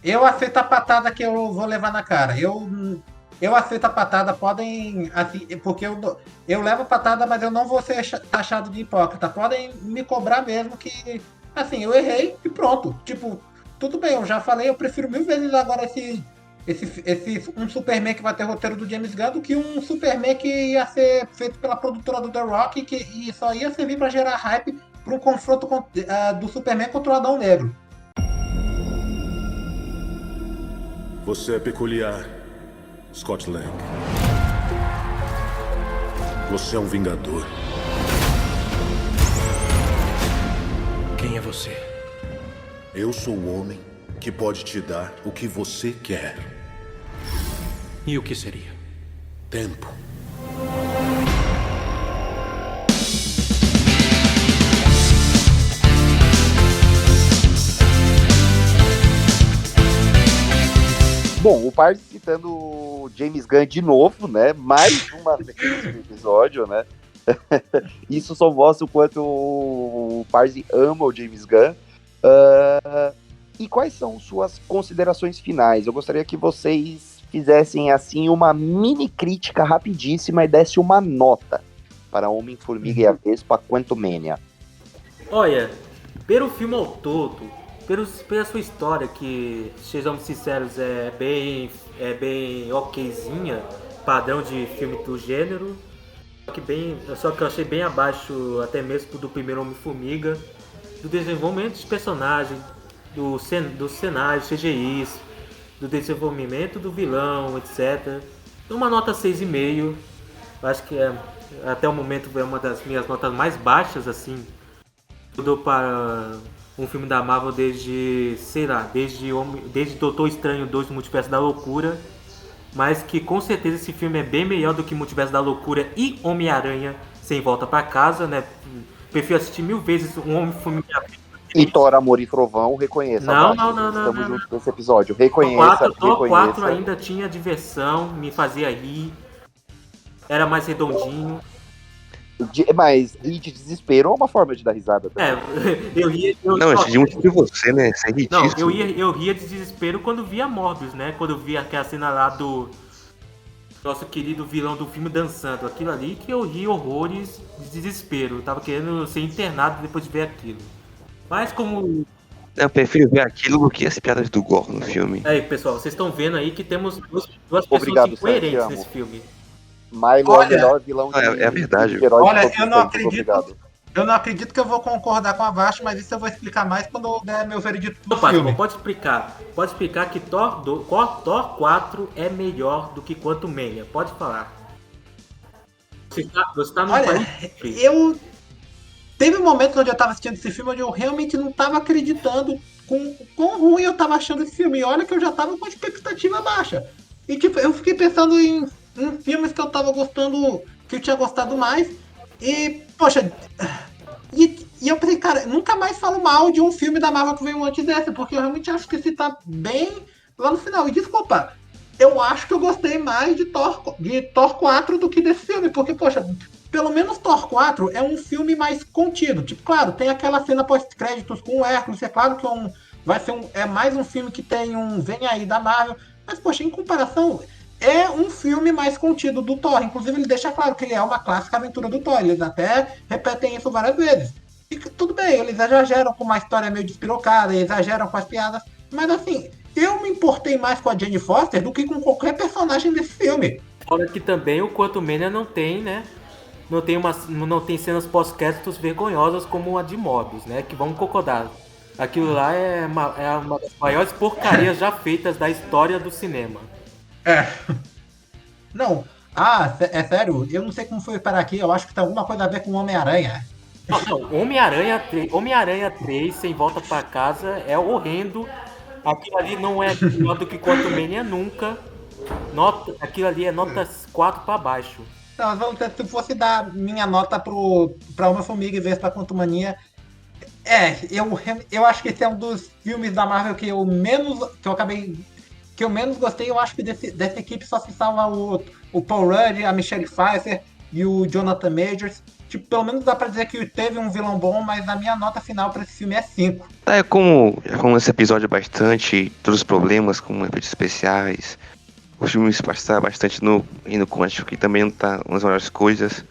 eu aceito a patada que eu vou levar na cara. Eu aceito a patada, podem. Assim, porque eu levo a patada, mas eu não vou ser taxado de hipócrita. Podem me cobrar mesmo que. Assim, eu errei e pronto. Tipo, tudo bem, eu já falei, eu prefiro 1000 vezes agora um Superman que vai ter roteiro do James Gunn do que um Superman que ia ser feito pela produtora do The Rock e só ia servir pra gerar hype para um confronto do Superman contra o Adão Negro. Você é peculiar, Scott Lang. Você é um vingador. Quem é você? Eu sou o homem que pode te dar o que você quer. E o que seria? Tempo. Bom, o Parse citando o James Gunn de novo, né? Mais uma vez no episódio, né? Isso só mostra o quanto o Parse ama o James Gunn. E quais são suas considerações finais? Eu gostaria que vocês fizessem assim uma mini crítica rapidíssima e desse uma nota para Homem-Formiga e a Vespa Quantumania. Olha, pelo filme ao todo, pela sua história, que, sejamos sinceros, é bem okzinha, padrão de filme do gênero, só que eu achei bem abaixo até mesmo do primeiro Homem-Formiga, do desenvolvimento dos personagens, do cenário, CGIs, do desenvolvimento do vilão, etc. Uma nota 6,5, acho que até o momento é uma das minhas notas mais baixas, assim, eu dou para um filme da Marvel desde Doutor Estranho 2 do Multiverso da Loucura, mas que com certeza esse filme é bem melhor do que Multiverso da Loucura e Homem-Aranha Sem Volta para Casa, né? Prefiro assistir 1000 vezes um Homem-Formiga. E Thor, Amor e Trovão, reconheça. Não. Estamos juntos nesse episódio. Reconheça. Thor 4 ainda tinha diversão, me fazia rir, era mais redondinho. Mas rir de desespero é uma forma de dar risada também. Eu ria. Não, de um de você, né? Isso é ridículo. Não, eu ria de desespero quando via Morbius, né? Quando eu via aquela cena lá do nosso querido vilão do filme dançando. Aquilo ali que eu ri horrores de desespero. Eu tava querendo ser internado depois de ver aquilo. Mas como... Eu prefiro ver aquilo do que as piadas do Gore no filme. Aí, pessoal, vocês estão vendo aí que temos duas Obrigado, pessoas incoerentes Sérgio, nesse filme. Milo é o melhor vilão de É verdade. de herói de Olha, todos eu os não tempos. acredito. Obrigado. Eu não acredito que eu vou concordar com a Vasti, mas isso eu vou explicar mais quando eu der meu veredito do Opa, filme. pode explicar que Thor 4 é melhor do que Quantumania. Pode falar. Você tá num Olha, país... Teve momentos onde eu tava assistindo esse filme onde eu realmente não tava acreditando com quão ruim eu tava achando esse filme. E olha que eu já tava com expectativa baixa. E tipo, eu fiquei pensando em filmes que eu tava gostando, que eu tinha gostado mais. E, poxa, e eu pensei, cara, nunca mais falo mal de um filme da Marvel que veio antes desse, porque eu realmente acho que esse tá bem lá no final. E desculpa, eu acho que eu gostei mais de Thor 4 do que desse filme, porque, poxa, pelo menos Thor 4 é um filme mais contido. Tipo, claro, tem aquela cena pós-créditos com o Hércules, é claro que é mais um filme que tem um vem aí da Marvel, mas, poxa, em comparação, é um filme mais contido do Thor. Inclusive, ele deixa claro que ele é uma clássica aventura do Thor, eles até repetem isso várias vezes. E tudo bem, eles exageram com uma história meio despirocada, exageram com as piadas, mas assim, eu me importei mais com a Jane Foster do que com qualquer personagem desse filme. Olha que também o Quantumania não tem, né? Não tem cenas pós-créditos vergonhosas como a de Morbius, né? Que vamos concordar. Aquilo lá é uma das maiores porcarias já feitas da história do cinema. Não. É sério? Eu não sei como foi parar aqui. Eu acho que tem alguma coisa a ver com Homem-Aranha. Não, Homem-Aranha 3 Sem Volta pra Casa é horrendo. Aquilo ali não é melhor do que Quantumania nunca. Aquilo ali é nota 4 pra baixo. Não, se fosse dar minha nota pra Homem-Formiga e Vespa Quantumania, eu acho que esse é um dos filmes da Marvel que eu que eu menos gostei, eu acho que dessa equipe só se salva o Paul Rudd, a Michelle Pfeiffer e o Jonathan Majors. Tipo, pelo menos dá pra dizer que teve um vilão bom, mas a minha nota final pra esse filme é 5. Como esse episódio é bastante, todos os problemas com efeitos especiais, o filme se passa bastante no quântico, que também não tá umas melhores coisas.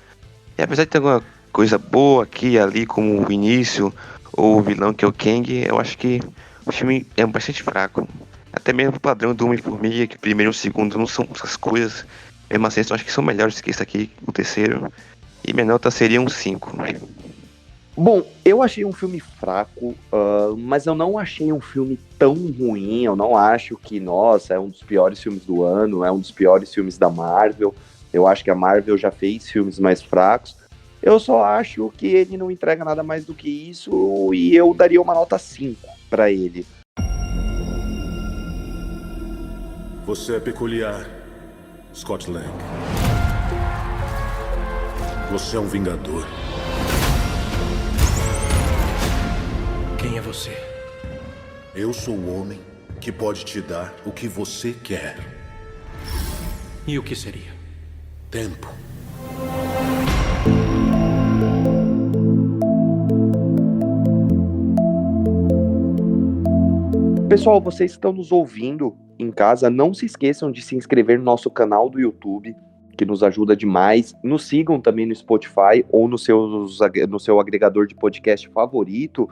E apesar de ter alguma coisa boa aqui e ali, como o início, ou o vilão que é o Kang, eu acho que o filme é bastante fraco. Até mesmo o padrão do Homem-Formiga, que o primeiro e o segundo não são essas coisas. Mesmo assim, eu acho que são melhores que esse aqui, o terceiro. E minha nota seria um 5. Bom, eu achei um filme fraco, mas eu não achei um filme tão ruim. Eu não acho que, nossa, é um dos piores filmes do ano, é um dos piores filmes da Marvel. Eu acho que a Marvel já fez filmes mais fracos. Eu só acho que ele não entrega nada mais do que isso e eu daria uma nota 5 pra ele. Você é peculiar, Scott Lang. Você é um vingador. Quem é você? Eu sou o homem que pode te dar o que você quer. E o que seria? Tempo. Pessoal, vocês que estão nos ouvindo em casa, não se esqueçam de se inscrever no nosso canal do YouTube, que nos ajuda demais. Nos sigam também no Spotify ou no seu agregador de podcast favorito.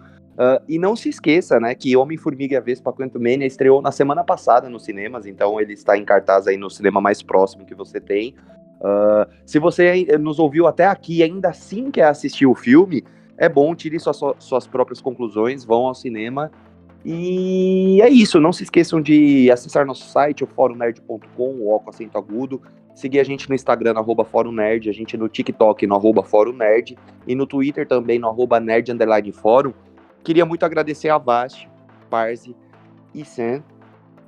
E não se esqueça, né, que Homem-Formiga e a Vespa Quantumania estreou na semana passada nos cinemas, então ele está em cartaz aí no cinema mais próximo que você tem. Se você nos ouviu até aqui e ainda assim quer assistir o filme, é bom, tire suas próprias conclusões, vão ao cinema. E é isso, não se esqueçam de acessar nosso site, o forumnerd.com, o O com acento agudo, seguir a gente no Instagram, no @forumnerd, a gente no TikTok, no @forumnerd, e no Twitter também, no @nerd_forum. Queria muito agradecer a Vast, Parzi e Sam.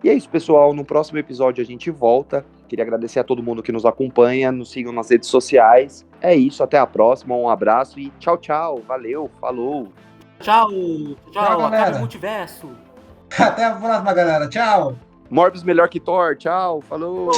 E é isso, pessoal, no próximo episódio a gente volta. Queria agradecer a todo mundo que nos acompanha, nos sigam nas redes sociais. É isso, até a próxima, um abraço e tchau, tchau, valeu, falou! Tchau, galera. acaba o multiverso. Até a próxima, galera. Tchau. Morbius melhor que Thor, tchau, falou!